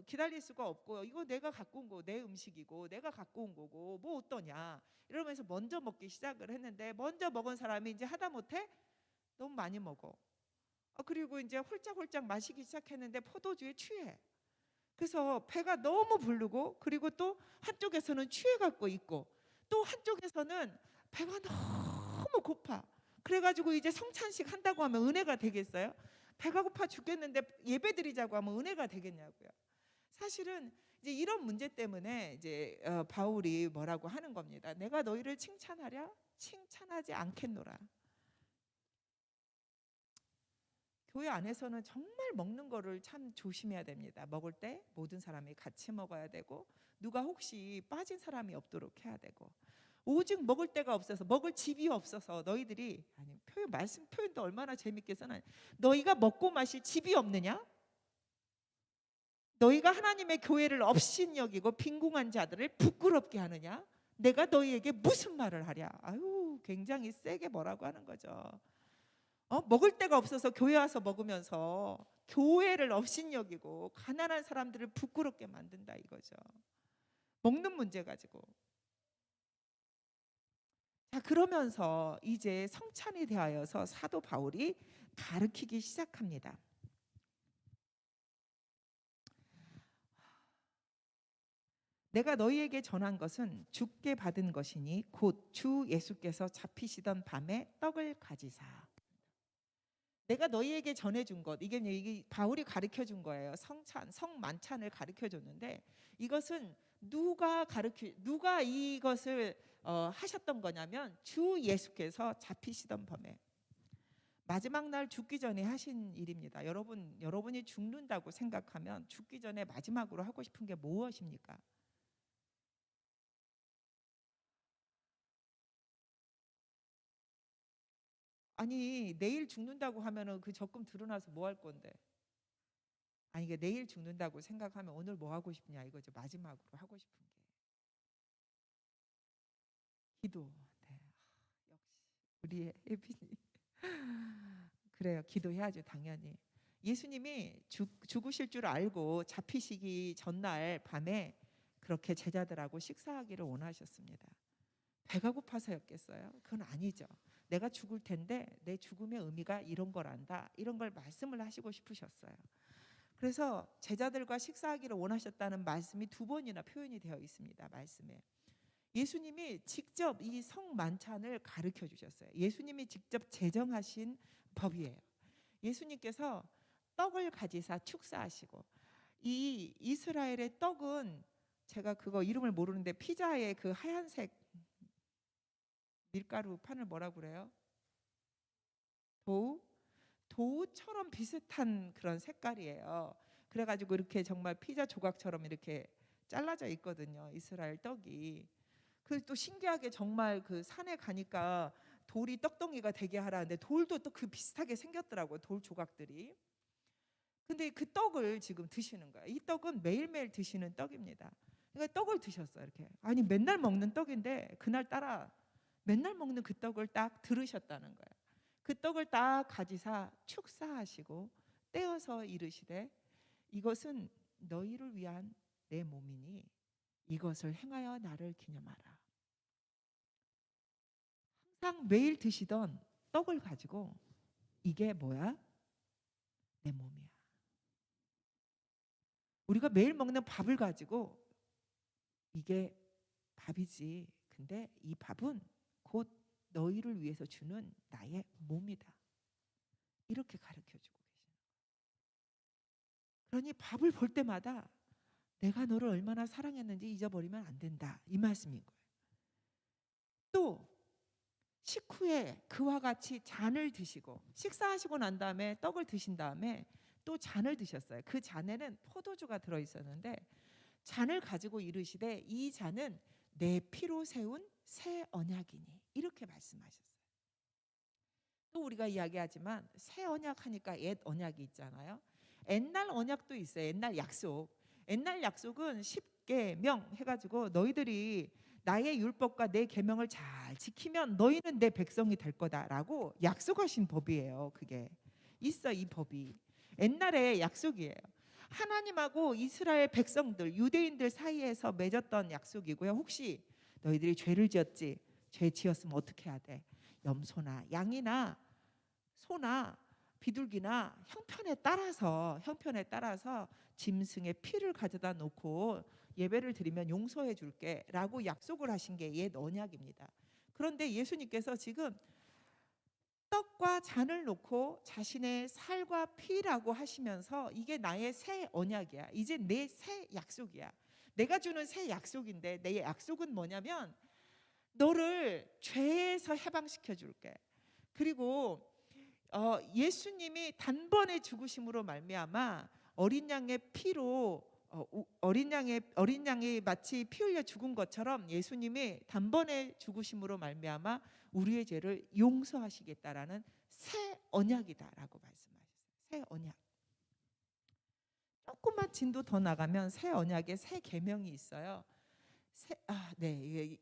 기다릴 수가 없고, 이거 내가 갖고 온 거 내 음식이고 내가 갖고 온 거고 뭐 어떠냐 이러면서 먼저 먹기 시작을 했는데, 먼저 먹은 사람이 이제 하다못해 너무 많이 먹어. 그리고 이제 홀짝홀짝 마시기 시작했는데 포도주에 취해. 그래서 배가 너무 부르고, 그리고 또 한쪽에서는 취해 갖고 있고, 또 한쪽에서는 배가 너무 고파. 그래가지고 이제 성찬식 한다고 하면 은혜가 되겠어요? 배가 고파 죽겠는데 예배드리자고 하면 은혜가 되겠냐고요. 사실은 이제 이런 문제 때문에 이제 바울이 뭐라고 하는 겁니다. 내가 너희를 칭찬하랴? 칭찬하지 않겠노라. 교회 안에서는 정말 먹는 거를 참 조심해야 됩니다. 먹을 때 모든 사람이 같이 먹어야 되고, 누가 혹시 빠진 사람이 없도록 해야 되고, 오직 먹을 데가 없어서, 먹을 집이 없어서 너희들이, 아니 말씀 표현도 얼마나 재밌게 써놔. 너희가 먹고 마실 집이 없느냐? 너희가 하나님의 교회를 업신여기고 빈궁한 자들을 부끄럽게 하느냐? 내가 너희에게 무슨 말을 하랴? 아유, 굉장히 세게 뭐라고 하는 거죠. 먹을 데가 없어서 교회 와서 먹으면서 교회를 업신여기고 가난한 사람들을 부끄럽게 만든다 이거죠. 먹는 문제 가지고. 자, 그러면서 이제 성찬이 대하여서 사도 바울이 가르치기 시작합니다. 내가 너희에게 전한 것은 주께 받은 것이니 곧 주 예수께서 잡히시던 밤에 떡을 가지사. 내가 너희에게 전해준 것, 이게 바울이 가르쳐준 거예요. 성찬, 성만찬을 가르쳐줬는데, 이것은 누가 이것을 하셨던 거냐면 주 예수께서 잡히시던 밤에, 마지막 날 죽기 전에 하신 일입니다. 여러분이 죽는다고 생각하면 죽기 전에 마지막으로 하고 싶은 게 무엇입니까? 아니, 내일 죽는다고 하면은 그 적금 드러나서 뭐 할 건데? 아니, 이게 내일 죽는다고 생각하면 오늘 뭐 하고 싶냐 이거죠. 마지막으로 하고 싶은 게 기도. 네. 역시 우리의 혜빈이 그래요. 기도해야죠, 당연히. 예수님이 죽으실 줄 알고 잡히시기 전날 밤에 그렇게 제자들하고 식사하기를 원하셨습니다. 배가 고파서였겠어요? 그건 아니죠. 내가 죽을 텐데 내 죽음의 의미가 이런 거란다, 이런 걸 말씀을 하시고 싶으셨어요. 그래서 제자들과 식사하기를 원하셨다는 말씀이 2번이나 표현이 되어 있습니다. 말씀에 예수님이 직접 이 성만찬을 가르쳐 주셨어요. 예수님이 직접 제정하신 법이에요. 예수님께서 떡을 가지사 축사하시고, 이 이스라엘의 떡은 제가 그거 이름을 모르는데 피자의 그 하얀색 밀가루 판을 뭐라고 그래요? 도우처럼 비슷한 그런 색깔이에요. 그래가지고 이렇게 정말 피자 조각처럼 이렇게 잘라져 있거든요, 이스라엘 떡이. 그 또 신기하게 정말 그 산에 가니까 돌이 떡덩이가 되게 하라는데 돌도 또 그 비슷하게 생겼더라고요, 돌 조각들이. 근데 그 떡을 지금 드시는 거예요. 이 떡은 매일매일 드시는 떡입니다. 그러니까 떡을 드셨어요, 이렇게. 아니, 맨날 먹는 떡인데 그날따라 맨날 먹는 그 떡을 딱 들으셨다는 거예요. 그 떡을 딱 가지사 축사하시고 떼어서 이르시되, 이것은 너희를 위한 내 몸이니 이것을 행하여 나를 기념하라. 항상 매일 드시던 떡을 가지고, 이게 뭐야? 내 몸이야. 우리가 매일 먹는 밥을 가지고 이게 밥이지. 근데 이 밥은 곧 너희를 위해서 주는 나의 몸이다. 이렇게 가르쳐주고 계시는 거예요. 그러니 밥을 볼 때마다 내가 너를 얼마나 사랑했는지 잊어버리면 안 된다. 이 말씀인 거예요. 또 식후에 그와 같이 잔을 드시고 식사하시고 난 다음에 떡을 드신 다음에 또 잔을 드셨어요. 그 잔에는 포도주가 들어있었는데 잔을 가지고 이르시되 이 잔은 내 피로 세운 새 언약이니 이렇게 말씀하셨어요. 또 우리가 이야기하지만 새 언약 하니까 옛 언약이 있잖아요. 옛날 언약도 있어요. 옛날 약속. 옛날 약속은 10계명 해가지고 너희들이 나의 율법과 내 계명을 잘 지키면 너희는 내 백성이 될 거다라고 약속하신 법이에요. 그게 있어. 이 법이 옛날의 약속이에요. 하나님하고 이스라엘 백성들 유대인들 사이에서 맺었던 약속이고요. 혹시 너희들이 죄를 지었지? 죄 지었으면 어떻게 해야 돼? 염소나 양이나 소나 비둘기나 형편에 따라서 짐승의 피를 가져다 놓고 예배를 드리면 용서해 줄게 라고 약속을 하신 게 옛 언약입니다. 그런데 예수님께서 지금 떡과 잔을 놓고 자신의 살과 피라고 하시면서 이게 나의 새 언약이야. 이제 내 새 약속이야. 내가 주는 새 약속인데 내 약속은 뭐냐면 너를 죄에서 해방시켜 줄게. 그리고 예수님이 단번에 죽으심으로 말미암아 어린 양의 피로 어린 양이 마치 피 흘려 죽은 것처럼 예수님이 단번에 죽으심으로 말미암아 우리의 죄를 용서하시겠다라는 새 언약이다라고 말씀하셨어요. 새 언약. 조금만 진도 더 나가면 새 언약에 새 계명이 있어요.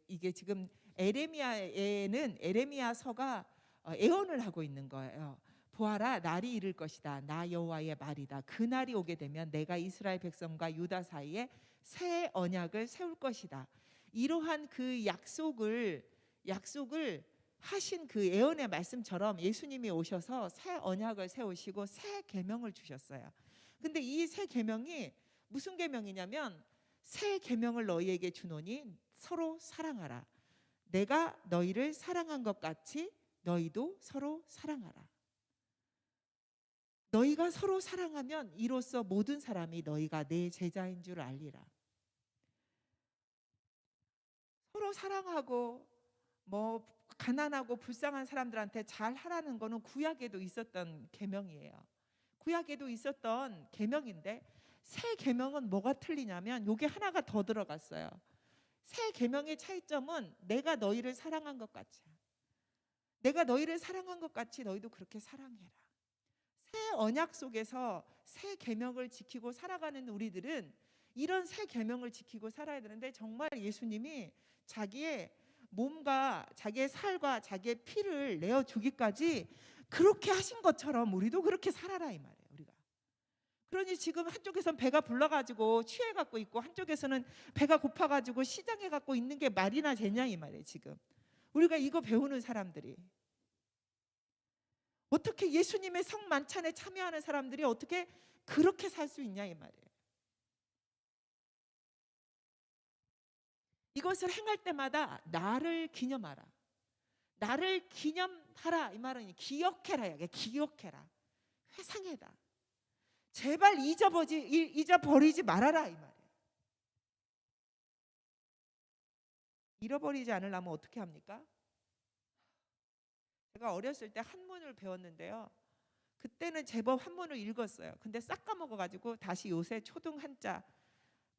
이게 지금 에레미야서가 예언을 하고 있는 거예요. 보아라, 날이 이를 것이다. 나 여호와의 말이다. 그 날이 오게 되면 내가 이스라엘 백성과 유다 사이에 새 언약을 세울 것이다. 이러한 그 약속을 하신 그 예언의 말씀처럼 예수님이 오셔서 새 언약을 세우시고 새 계명을 주셨어요. 근데 이 새 계명이 무슨 계명이냐면 새 계명을 너희에게 주노니 서로 사랑하라. 내가 너희를 사랑한 것 같이 너희도 서로 사랑하라. 너희가 서로 사랑하면 이로써 모든 사람이 너희가 내 제자인 줄 알리라. 서로 사랑하고 뭐 가난하고 불쌍한 사람들한테 잘 하라는 거는 구약에도 있었던 계명이에요. 구약에도 있었던 계명인데 새 계명은 뭐가 틀리냐면 요게 하나가 더 들어갔어요. 새 계명의 차이점은 내가 너희를 사랑한 것 같이, 내가 너희를 사랑한 것 같이 너희도 그렇게 사랑해라. 새 언약 속에서 새 계명을 지키고 살아가는 우리들은 이런 새 계명을 지키고 살아야 되는데 정말 예수님이 자기의 몸과 자기의 살과 자기의 피를 내어 주기까지 그렇게 하신 것처럼 우리도 그렇게 살아라 이 말이에요. 우리가. 그러니 지금 한쪽에서는 배가 불러가지고 취해갖고 있고 한쪽에서는 배가 고파가지고 시장해갖고 있는 게 말이나 되냐 이 말이에요. 지금 우리가 이거 배우는 사람들이 어떻게 예수님의 성만찬에 참여하는 사람들이 어떻게 그렇게 살 수 있냐 이 말이에요. 이것을 행할 때마다 나를 기념하라. 나를 기념하라 이 말은 기억해라. 기억해라. 회상해라. 제발 잊어버리지 말아라 이 말이에요. 잃어버리지 않으려면 어떻게 합니까? 제가 어렸을 때 한문을 배웠는데요. 그때는 제법 한문을 읽었어요. 근데 싹 까먹어가지고 다시 요새 초등 한자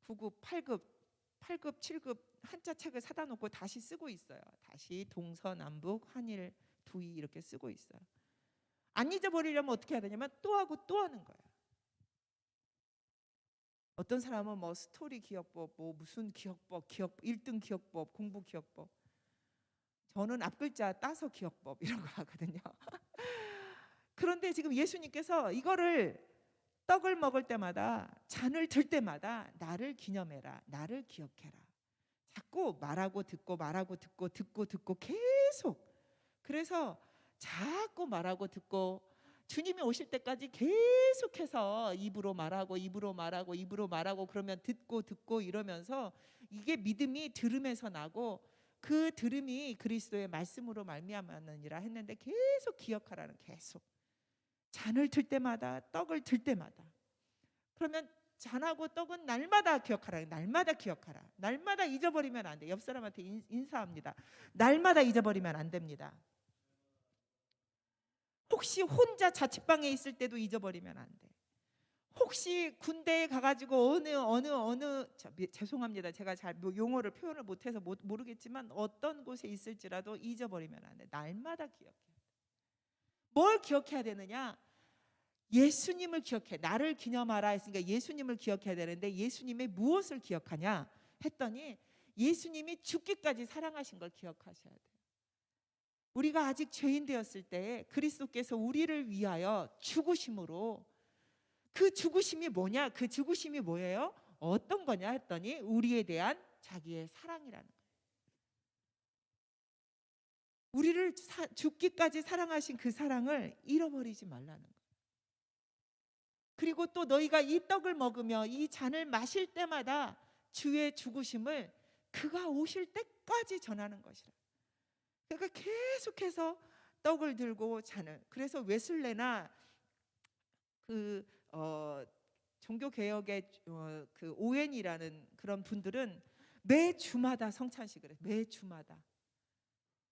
9급, 8급, 7급 한자 책을 사다 놓고 다시 쓰고 있어요. 다시 동서남북, 한일, 두이 이렇게 쓰고 있어요. 안 잊어버리려면 어떻게 해야 되냐면 또 하고 또 하는 거예요. 어떤 사람은 뭐 스토리 기억법, 뭐 무슨 기억법, 1등 기억법, 공부 기억법. 저는 앞글자 따서 기억법 이런 거 하거든요. 그런데 지금 예수님께서 이거를 떡을 먹을 때마다 잔을 들 때마다 나를 기념해라. 나를 기억해라. 자꾸 말하고 듣고 듣고 계속. 그래서 자꾸 말하고 듣고 주님이 오실 때까지 계속해서 입으로 말하고 입으로 말하고 입으로 말하고 그러면 듣고 이러면서 이게 믿음이 들음에서 나고 그 들음이 그리스도의 말씀으로 말미암았느니라 했는데 계속 기억하라는, 계속 잔을 들 때마다 떡을 들 때마다. 그러면 잔하고 떡은 날마다 기억하라. 날마다 기억하라. 날마다 잊어버리면 안 돼. 옆 사람한테 인사합니다. 날마다 잊어버리면 안 됩니다. 혹시 혼자 자취방에 있을 때도 잊어버리면 안 돼. 혹시 군대에 가가지고 죄송합니다. 제가 잘 용어를 표현을 못해서 모르겠지만 어떤 곳에 있을지라도 잊어버리면 안 돼. 날마다 기억해. 뭘 기억해야 되느냐? 예수님을 기억해. 나를 기념하라 했으니까 예수님을 기억해야 되는데 예수님의 무엇을 기억하냐 했더니 예수님이 죽기까지 사랑하신 걸 기억하셔야 돼요. 우리가 아직 죄인 되었을 때 그리스도께서 우리를 위하여 죽으심으로, 그 죽으심이 뭐냐? 그 죽으심이 뭐예요? 어떤 거냐 했더니 우리에 대한 자기의 사랑이라는 거예요. 우리를 죽기까지 사랑하신 그 사랑을 잃어버리지 말라는 거예요. 그리고 또 너희가 이 떡을 먹으며 이 잔을 마실 때마다 주의 죽으심을 그가 오실 때까지 전하는 것이라. 그러니까 계속해서 떡을 들고 잔을. 그래서 웨슬레나 종교 개혁의 그 오웬이라는 그런 분들은 매 주마다 성찬식을 해. 매 주마다.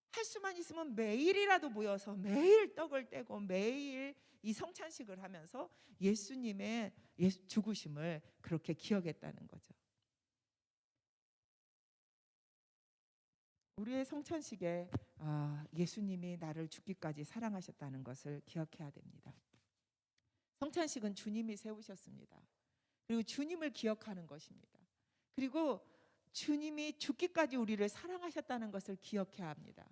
할 수만 있으면 매일이라도 모여서 매일 떡을 떼고 매일 이 성찬식을 하면서 예수님의 죽으심을 그렇게 기억했다는 거죠. 우리의 성찬식에 예수님이 나를 죽기까지 사랑하셨다는 것을 기억해야 됩니다. 성찬식은 주님이 세우셨습니다. 그리고 주님을 기억하는 것입니다. 그리고 주님이 죽기까지 우리를 사랑하셨다는 것을 기억해야 합니다.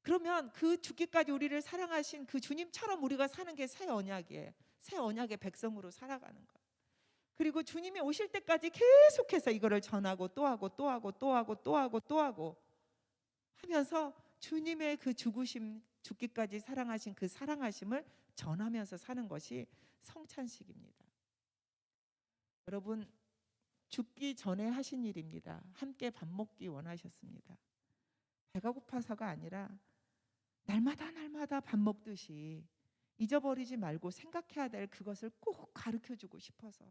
그러면 그 죽기까지 우리를 사랑하신 그 주님처럼 우리가 사는 게 새 언약이에요. 새 언약의 백성으로 살아가는 거예요. 그리고 주님이 오실 때까지 계속해서 이거를 전하고 또 하고 또 하고 또 하고 또 하고 또 하고 하면서 주님의 그 죽기까지 사랑하신 그 사랑하심을 전하면서 사는 것이 성찬식입니다. 여러분, 죽기 전에 하신 일입니다. 함께 밥 먹기 원하셨습니다. 배가 고파서가 아니라 날마다 밥 먹듯이 잊어버리지 말고 생각해야 될 그것을 꼭 가르쳐주고 싶어서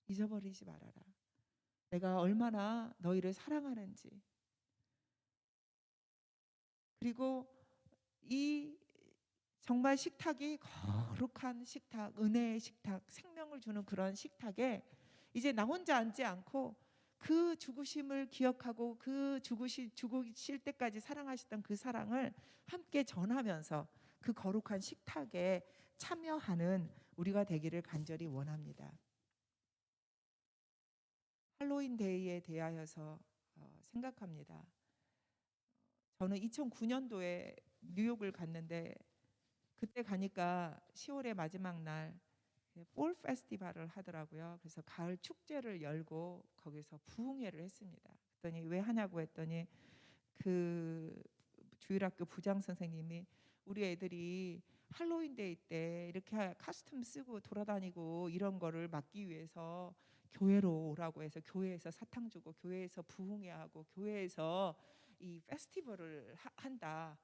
잊어버리지 말아라. 내가 얼마나 너희를 사랑하는지. 그리고 이 정말 식탁이 거룩한 식탁, 은혜의 식탁, 생명을 주는 그런 식탁에 이제 나 혼자 앉지 않고 그 죽으심을 기억하고 그 죽으실 때까지 사랑하셨던 그 사랑을 함께 전하면서 그 거룩한 식탁에 참여하는 우리가 되기를 간절히 원합니다. 할로윈 데이에 대하여서 생각합니다. 저는 2009년도에 뉴욕을 갔는데 그때 가니까 10월의 마지막 날 폴 페스티벌을 하더라고요. 그래서 가을 축제를 열고 거기서 부흥회를 했습니다. 그랬더니 왜 하냐고 했더니 그 주일학교 부장 선생님이 우리 애들이 할로윈 데이 때 이렇게 카스튬 쓰고 돌아다니고 이런 거를 막기 위해서 교회로 오라고 해서 교회에서 사탕 주고 교회에서 부흥회하고 교회에서 이 페스티벌을 한다.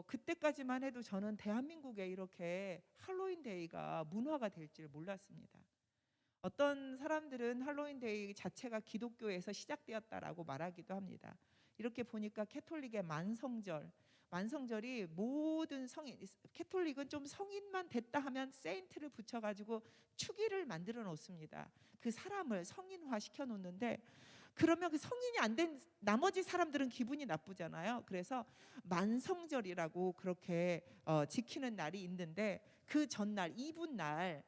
그때까지만 해도 저는 대한민국에 이렇게 할로윈 데이가 문화가 될 줄 몰랐습니다. 어떤 사람들은 할로윈 데이 자체가 기독교에서 시작되었다라고 말하기도 합니다. 이렇게 보니까 캐톨릭의 만성절이 모든 성인, 캐톨릭은 좀 성인만 됐다 하면 세인트를 붙여가지고 축일을 만들어 놓습니다. 그 사람을 성인화 시켜 놓는데 그러면 그 성인이 안 된 나머지 사람들은 기분이 나쁘잖아요. 그래서 만성절이라고 그렇게 지키는 날이 있는데 그 전날 이분날이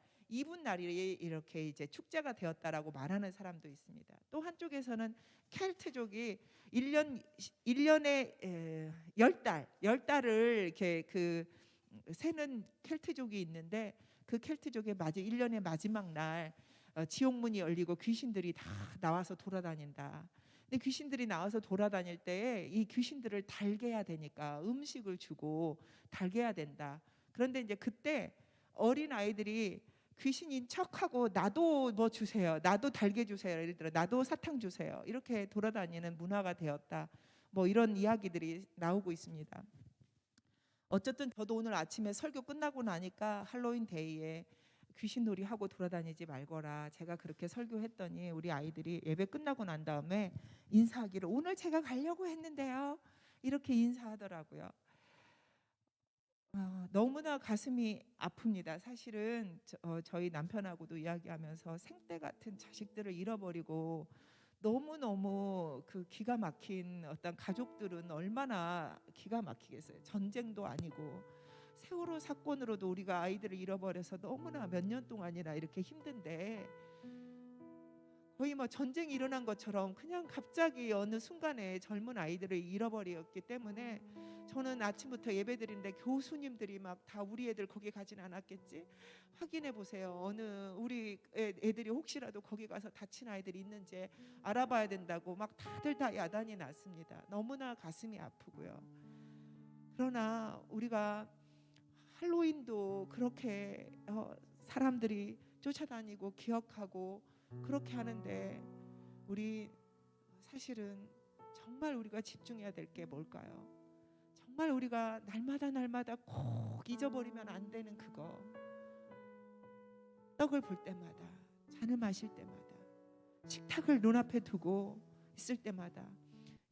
이렇게 이제 축제가 되었다라고 말하는 사람도 있습니다. 또 한쪽에서는 켈트족이 1년에 10달을 이렇게 그 세는 켈트족이 있는데 그 켈트족의 1년의 마지막 날 지옥문이 열리고 귀신들이 다 나와서 돌아다닌다. 근데 귀신들이 나와서 돌아다닐 때에 이 귀신들을 달게 해야 되니까 음식을 주고 달게 해야 된다. 그런데 이제 그때 어린 아이들이 귀신인 척하고 나도 뭐 주세요, 나도 달게 주세요, 예를 들어 나도 사탕 주세요 이렇게 돌아다니는 문화가 되었다. 뭐 이런 이야기들이 나오고 있습니다. 어쨌든 저도 오늘 아침에 설교 끝나고 나니까 할로윈 데이에 귀신놀이 하고 돌아다니지 말거라 제가 그렇게 설교했더니 우리 아이들이 예배 끝나고 난 다음에 인사하기를 오늘 제가 가려고 했는데요 이렇게 인사하더라고요. 너무나 가슴이 아픕니다. 사실은 저희 남편하고도 이야기하면서 생떼 같은 자식들을 잃어버리고 너무너무 그 기가 막힌 어떤 가족들은 얼마나 기가 막히겠어요. 전쟁도 아니고 세월호 사건으로도 우리가 아이들을 잃어버려서 너무나 몇 년 동안이나 이렇게 힘든데 거의 뭐 전쟁이 일어난 것처럼 그냥 갑자기 어느 순간에 젊은 아이들을 잃어버렸기 때문에 저는 아침부터 예배드리는데 교수님들이 막 다 우리 애들 거기 가진 않았겠지? 확인해 보세요. 어느 우리 애들이 혹시라도 거기 가서 다친 아이들이 있는지 알아봐야 된다고 막 다들 다 야단이 났습니다. 너무나 가슴이 아프고요. 그러나 우리가 할로윈도 그렇게 사람들이 쫓아다니고 기억하고 그렇게 하는데 우리 사실은 정말 우리가 집중해야 될 게 뭘까요? 정말 우리가 날마다 꼭 잊어버리면 안 되는 그거. 떡을 볼 때마다, 잔을 마실 때마다, 식탁을 눈앞에 두고 있을 때마다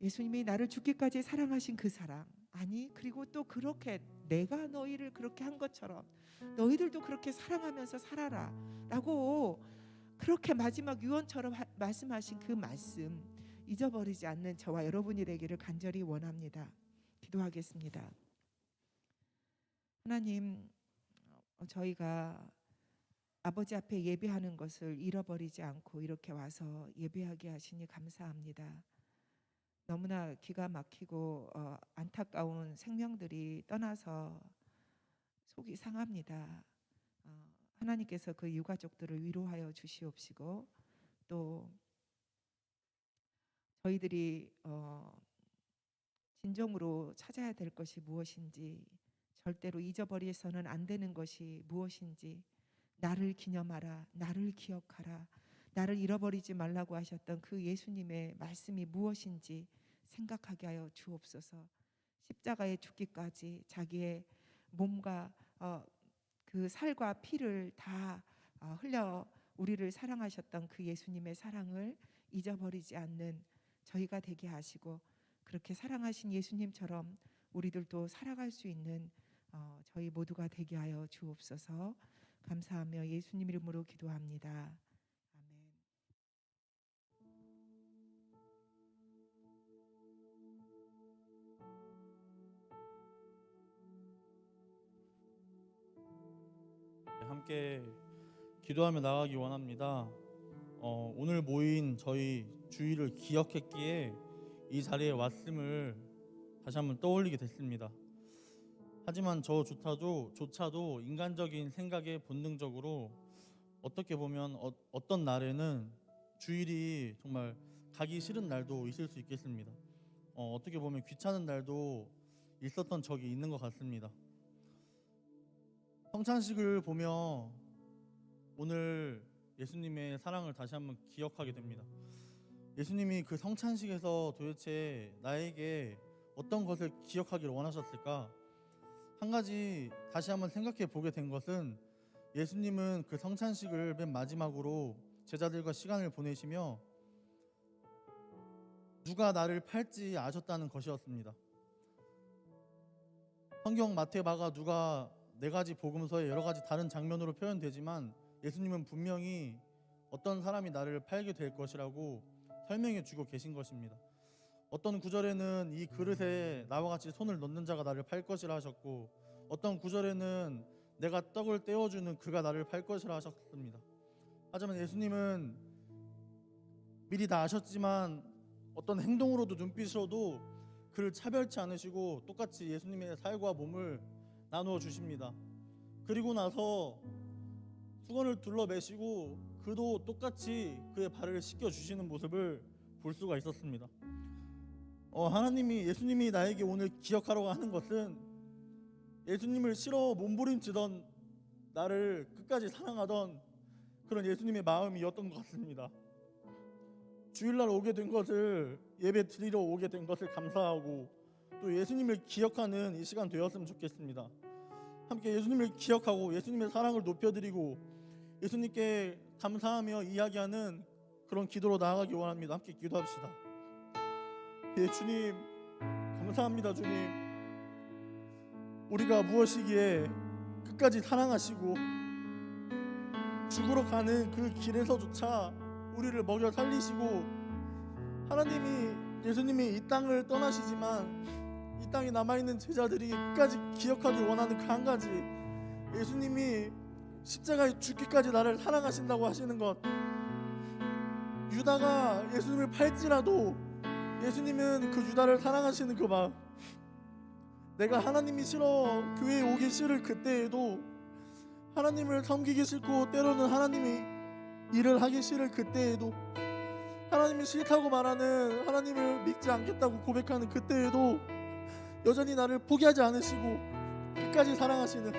예수님이 나를 죽기까지 사랑하신 그 사랑, 아니 그리고 또 그렇게 내가 너희를 그렇게 한 것처럼 너희들도 그렇게 사랑하면서 살아라 라고 그렇게 마지막 유언처럼 말씀하신 그 말씀 잊어버리지 않는 저와 여러분이 되기를 간절히 원합니다. 기도하겠습니다. 하나님, 저희가 아버지 앞에 예배하는 것을 잃어버리지 않고 이렇게 와서 예배하게 하시니 감사합니다. 너무나 기가 막히고 안타까운 생명들이 떠나서 속이 상합니다. 하나님께서 그 유가족들을 위로하여 주시옵시고 또 저희들이 진정으로 찾아야 될 것이 무엇인지, 절대로 잊어버려서는 안 되는 것이 무엇인지, 나를 기념하라, 나를 기억하라, 나를 잃어버리지 말라고 하셨던 그 예수님의 말씀이 무엇인지 생각하게 하여 주옵소서. 십자가에 죽기까지 자기의 몸과 그 살과 피를 다 흘려 우리를 사랑하셨던 그 예수님의 사랑을 잊어버리지 않는 저희가 되게 하시고 그렇게 사랑하신 예수님처럼 우리들도 살아갈 수 있는 저희 모두가 되게 하여 주옵소서. 감사하며 예수님 이름으로 기도합니다. 아멘. 함께 기도하며 나가기 원합니다. 오늘 모인 저희 주일을 기억했기에 이 자리에 왔음을 다시 한번 떠올리게 됐습니다. 하지만 저조차도 인간적인 생각에 본능적으로 어떻게 보면 어떤 날에는 주일이 정말 가기 싫은 날도 있을 수 있겠습니다. 어떻게 보면 귀찮은 날도 있었던 적이 있는 것 같습니다. 성찬식을 보며 오늘 예수님의 사랑을 다시 한번 기억하게 됩니다. 예수님이 그 성찬식에서 도대체 나에게 어떤 것을 기억하기를 원하셨을까? 한 가지 다시 한번 생각해 보게 된 것은 예수님은 그 성찬식을 맨 마지막으로 제자들과 시간을 보내시며 누가 나를 팔지 아셨다는 것이었습니다. 성경 마태, 마가, 누가 네 가지 복음서에 여러 가지 다른 장면으로 표현되지만 예수님은 분명히 어떤 사람이 나를 팔게 될 것이라고 설명해 주고 계신 것입니다. 어떤 구절에는 이 그릇에 나와 같이 손을 넣는 자가 나를 팔 것이라 하셨고, 어떤 구절에는 내가 떡을 떼어주는 그가 나를 팔 것이라 하셨습니다. 하지만 예수님은 미리 다 아셨지만 어떤 행동으로도 눈빛으로도 그를 차별치 않으시고 똑같이 예수님의 살과 몸을 나누어 주십니다. 그리고 나서 수건을 둘러매시고 그도 똑같이 그의 발을 씻겨 주시는 모습을 볼 수가 있었습니다. 예수님이 나에게 오늘 기억하라고 하는 것은 예수님을 싫어 몸부림치던 나를 끝까지 사랑하던 그런 예수님의 마음이었던 것 같습니다. 주일날 오게 된 것을, 예배 드리러 오게 된 것을 감사하고 또 예수님을 기억하는 이 시간 되었으면 좋겠습니다. 함께 예수님을 기억하고 예수님의 사랑을 높여드리고 예수님께 감사하며 이야기하는 그런 기도로 나아가기 원합니다. 함께 기도합시다. 예, 주님 감사합니다. 주님, 우리가 무엇이기에 끝까지 사랑하시고 죽으러 가는 그 길에서조차 우리를 먹여 살리시고, 하나님이, 예수님이 이 땅을 떠나시지만 이 땅에 남아있는 제자들이 끝까지 기억하기 원하는 그 한 가지, 예수님이 십자가에 죽기까지 나를 사랑하신다고 하시는 것. 유다가 예수님을 팔지라도 예수님은 그 유다를 사랑하시는 그 마음. 내가 하나님이 싫어 교회에 오기 싫을 그때에도, 하나님을 섬기기 싫고 때로는 하나님이 일을 하기 싫을 그때에도, 하나님이 싫다고 말하는, 하나님을 믿지 않겠다고 고백하는 그때에도 여전히 나를 포기하지 않으시고 끝까지 사랑하시는,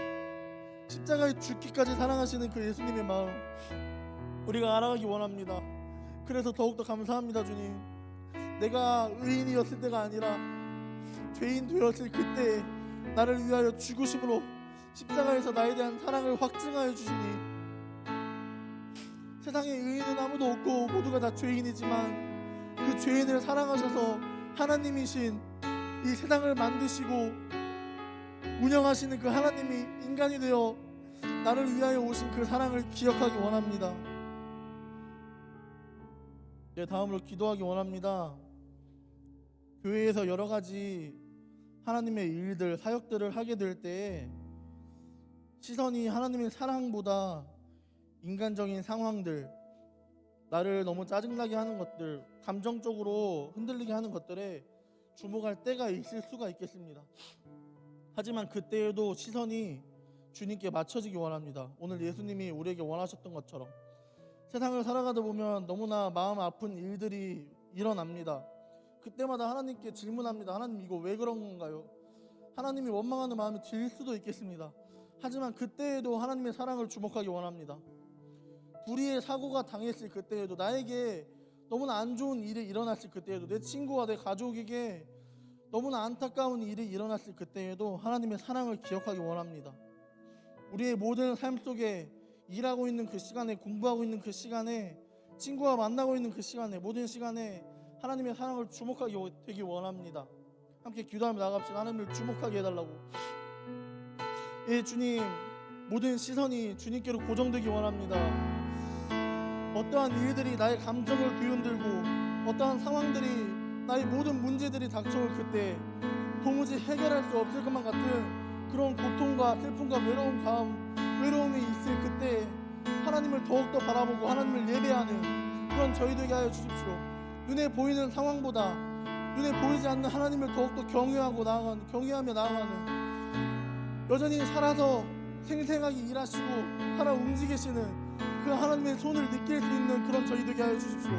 십자가에 죽기까지 사랑하시는 그 예수님의 마음, 우리가 알아가기 원합니다. 그래서 더욱더 감사합니다. 주님, 내가 의인이었을 때가 아니라 죄인 되었을 그때 나를 위하여 죽으심으로 십자가에서 나에 대한 사랑을 확증하여 주시니, 세상에 의인은 아무도 없고 모두가 다 죄인이지만 그 죄인을 사랑하셔서 하나님이신 이 세상을 만드시고 운영하시는 그 하나님이 인간이 되어 나를 위하여 오신 그 사랑을 기억하기 원합니다. 네, 다음으로 기도하기 원합니다. 교회에서 여러 가지 하나님의 일들, 사역들을 하게 될 때 시선이 하나님의 사랑보다 인간적인 상황들, 나를 너무 짜증나게 하는 것들, 감정적으로 흔들리게 하는 것들에 주목할 때가 있을 수가 있겠습니다. 하지만 그때에도 시선이 주님께 맞춰지기 원합니다. 오늘 예수님이 우리에게 원하셨던 것처럼 세상을 살아가다 보면 너무나 마음 아픈 일들이 일어납니다. 그때마다 하나님께 질문합니다. 하나님, 이거 왜 그런 건가요? 하나님이 원망하는 마음이 들 수도 있겠습니다. 하지만 그때에도 하나님의 사랑을 주목하기 원합니다. 불의의 사고가 당했을 그때에도, 나에게 너무나 안 좋은 일이 일어났을 그때에도, 내 친구와 내 가족에게 너무나 안타까운 일이 일어났을 그때에도 하나님의 사랑을 기억하기 원합니다. 우리의 모든 삶 속에, 일하고 있는 그 시간에, 공부하고 있는 그 시간에, 친구와 만나고 있는 그 시간에, 모든 시간에 하나님의 사랑을 주목하게 되기 원합니다. 함께 기도하며 나갑시다. 하나님을 주목하게 해달라고. 예, 주님, 모든 시선이 주님께로 고정되기 원합니다. 어떠한 일들이 나의 감정을 뒤흔들고 어떠한 상황들이, 나의 모든 문제들이 닥쳐올 그때 도무지 해결할 수 없을 것만 같은 그런 고통과 슬픔과 외로움이 있을 그때 하나님을 더욱더 바라보고 하나님을 예배하는 그런 저희 되게 하여 주십시오. 눈에 보이는 상황보다 눈에 보이지 않는 하나님을 더욱더 경외하며 나아가는, 여전히 살아서 생생하게 일하시고 살아 움직이시는 그 하나님의 손을 느낄 수 있는 그런 저희 되게 하여 주십시오.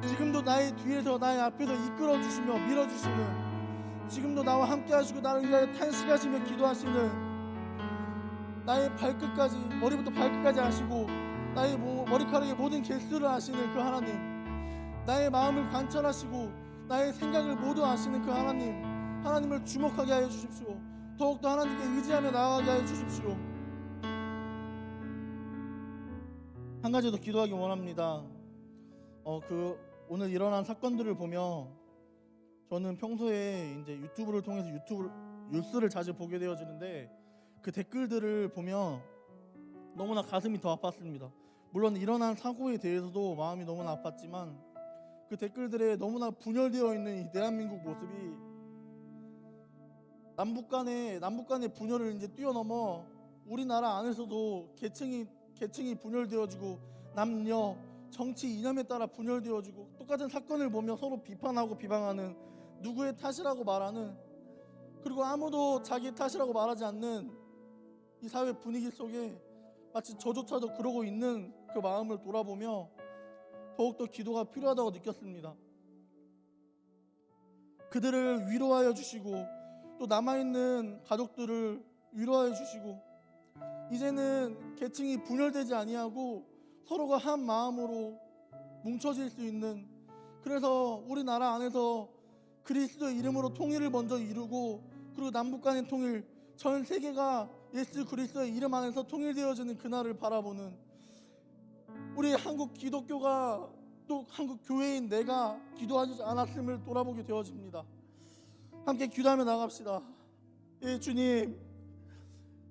지금도 나의 뒤에서 나의 앞에서 이끌어 주시며 밀어주시는, 지금도 나와 함께 하시고 나를 위하여 탄식하시며 기도하시는, 나의 발끝까지, 머리부터 발끝까지 아시고 나의 머리카락의 모든 개수를 아시는 그 하나님, 나의 마음을 관찰하시고 나의 생각을 모두 아시는 그 하나님, 하나님을 주목하게 하여 주십시오. 더욱더 하나님께 의지하며 나아가게 하여 주십시오. 한 가지 더 기도하기 원합니다. 오늘 일어난 사건들을 보며 저는 평소에 이제 유튜브를 통해서 뉴스를 자주 보게 되어지는데, 그 댓글들을 보며 너무나 가슴이 더 아팠습니다. 물론 일어난 사고에 대해서도 마음이 너무나 아팠지만 그 댓글들에 너무나 분열되어 있는 이 대한민국 모습이, 남북 간의 분열을 이제 뛰어넘어 우리나라 안에서도 계층이 분열되어지고 남녀 정치 이념에 따라 분열되어지고, 똑같은 사건을 보며 서로 비판하고 비방하는, 누구의 탓이라고 말하는, 그리고 아무도 자기 탓이라고 말하지 않는 이 사회 분위기 속에 마치 저조차도 그러고 있는 그 마음을 돌아보며 더욱더 기도가 필요하다고 느꼈습니다. 그들을 위로하여 주시고 또 남아있는 가족들을 위로하여 주시고 이제는 계층이 분열되지 아니하고 서로가 한 마음으로 뭉쳐질 수 있는, 그래서 우리나라 안에서 그리스도의 이름으로 통일을 먼저 이루고, 그리고 남북 간의 통일, 전 세계가 예수 그리스도의 이름 안에서 통일되어지는 그날을 바라보는 우리 한국 기독교가, 또 한국 교회인 내가 기도하지 않았음을 돌아보게 되어집니다. 함께 기도하며 나갑시다. 예, 주님,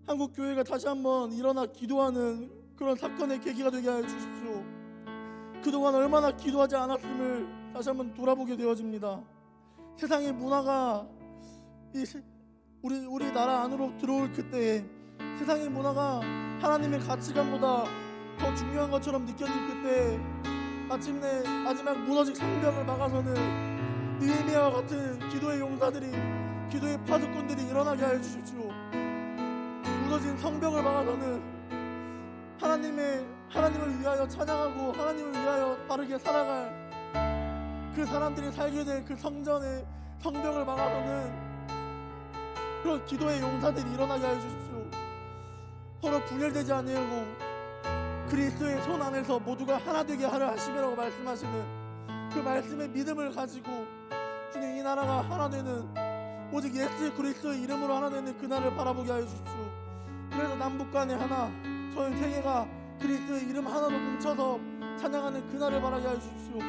한국 교회가 다시 한번 일어나 기도하는 그런 사건의 계기가 되게 하여 주십시오. 그동안 얼마나 기도하지 않았음을 다시 한번 돌아보게 되어집니다. 세상의 문화가 우리 나라 안으로 들어올 그때에 세상의 문화가 하나님의 가치관보다 더 중요한 것처럼 느껴질 그때, 마침내 마지막 무너진 성벽을 막아서는 느헤미야와 같은 기도의 용사들이, 기도의 파수꾼들이 일어나게 하여 주십시오. 무너진 성벽을 막아서는 하나님을 위하여 찬양하고 하나님을 위하여 바르게 살아갈 그 사람들이 살게 될 그 성전의 성벽을 막아서는 그런 기도의 용사들이 일어나게 하여 주십시오. 서로 분열되지 아니하고 그리스도의 손 안에서 모두가 하나 되게 하려 하심이라고 말씀하시는 그 말씀의 믿음을 가지고 주님, 이 나라가 하나 되는, 오직 예수 그리스도의 이름으로 하나 되는 그날을 바라보게 하여 주십시오. 그래서 남북 간의 하나, 전 세계가 그리스도의 이름 하나로 뭉쳐서 찬양하는 그날을 바라게 하여 주십시오.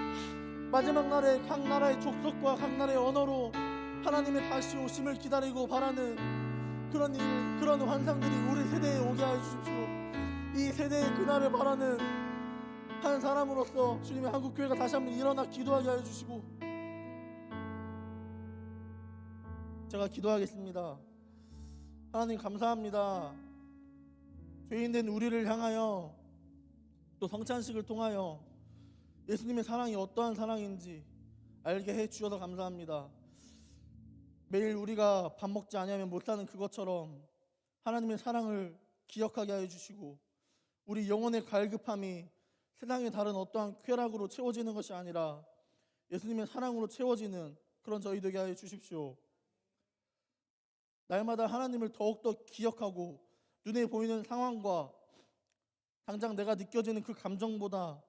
마지막 날에 각 나라의 족속과 각 나라의 언어로 하나님의 다시 오심을 기다리고 바라는 그런 일, 그런 환상들이 우리 세대에 오게 하여 주십시오. 이 세대의 그날을 바라는 한 사람으로서 주님의 한국교회가 다시 한번 일어나 기도하게 하여 주시고, 제가 기도하겠습니다. 하나님, 감사합니다. 죄인된 우리를 향하여 또 성찬식을 통하여 예수님의 사랑이 어떠한 사랑인지 알게 해 주셔서 감사합니다. 매일 우리가 밥 먹지 아니하면 못 사는 그것처럼 하나님의 사랑을 기억하게 하여 주시고, 우리 영혼의 갈급함이 세상의 다른 어떠한 쾌락으로 채워지는 것이 아니라 예수님의 사랑으로 채워지는 그런 저희 되게 하여 주십시오. 날마다 하나님을 더욱더 기억하고 눈에 보이는 상황과 당장 내가 느껴지는 그 감정보다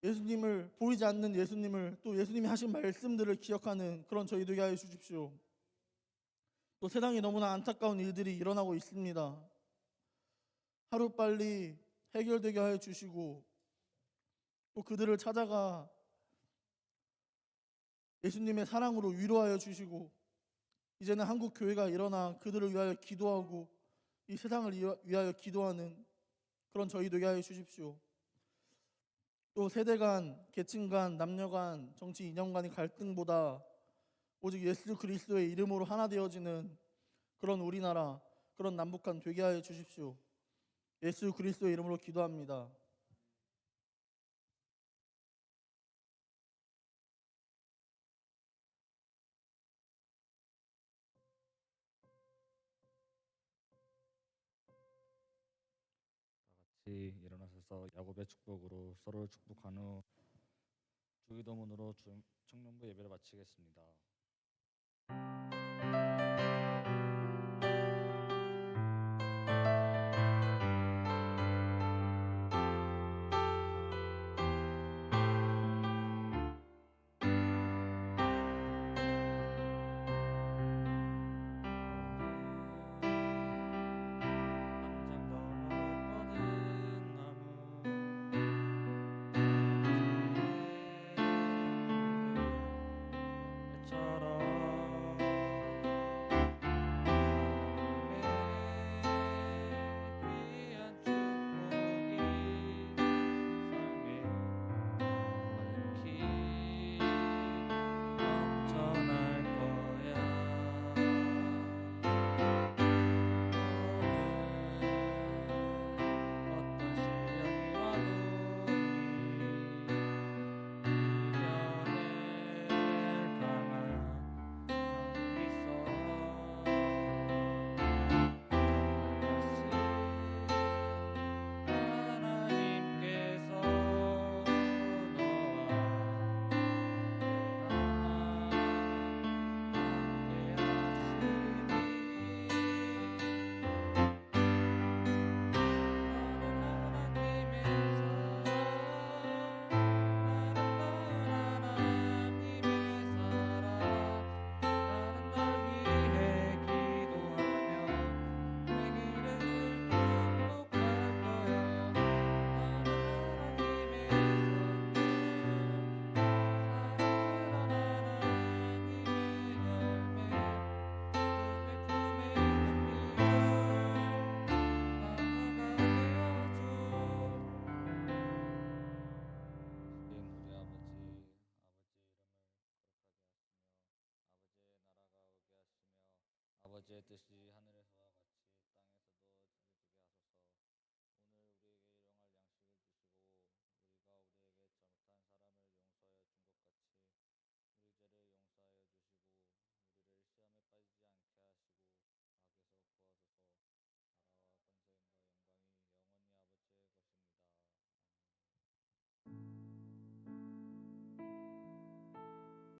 예수님을, 보이지 않는 예수님을, 또 예수님이 하신 말씀들을 기억하는 그런 저희 되게 하여 주십시오. 또 세상에 너무나 안타까운 일들이 일어나고 있습니다. 하루빨리 해결되게 하여 주시고, 또 그들을 찾아가 예수님의 사랑으로 위로하여 주시고, 이제는 한국 교회가 일어나 그들을 위하여 기도하고 이 세상을 위하여 기도하는 그런 저희 되게 하여 주십시오. 또 세대 간, 계층 간, 남녀 간, 정치 이념 간의 갈등보다 오직 예수 그리스도의 이름으로 하나 되어지는 그런 우리나라, 그런 남북한 되게 하여 주십시오. 예수 그리스도의 이름으로 기도합니다. 같이 일어나셔서 야곱의 축복으로 서로를 축복한 후 주기도문으로 청년부 예배를 마치겠습니다. 아버지의 뜻이 하늘에서와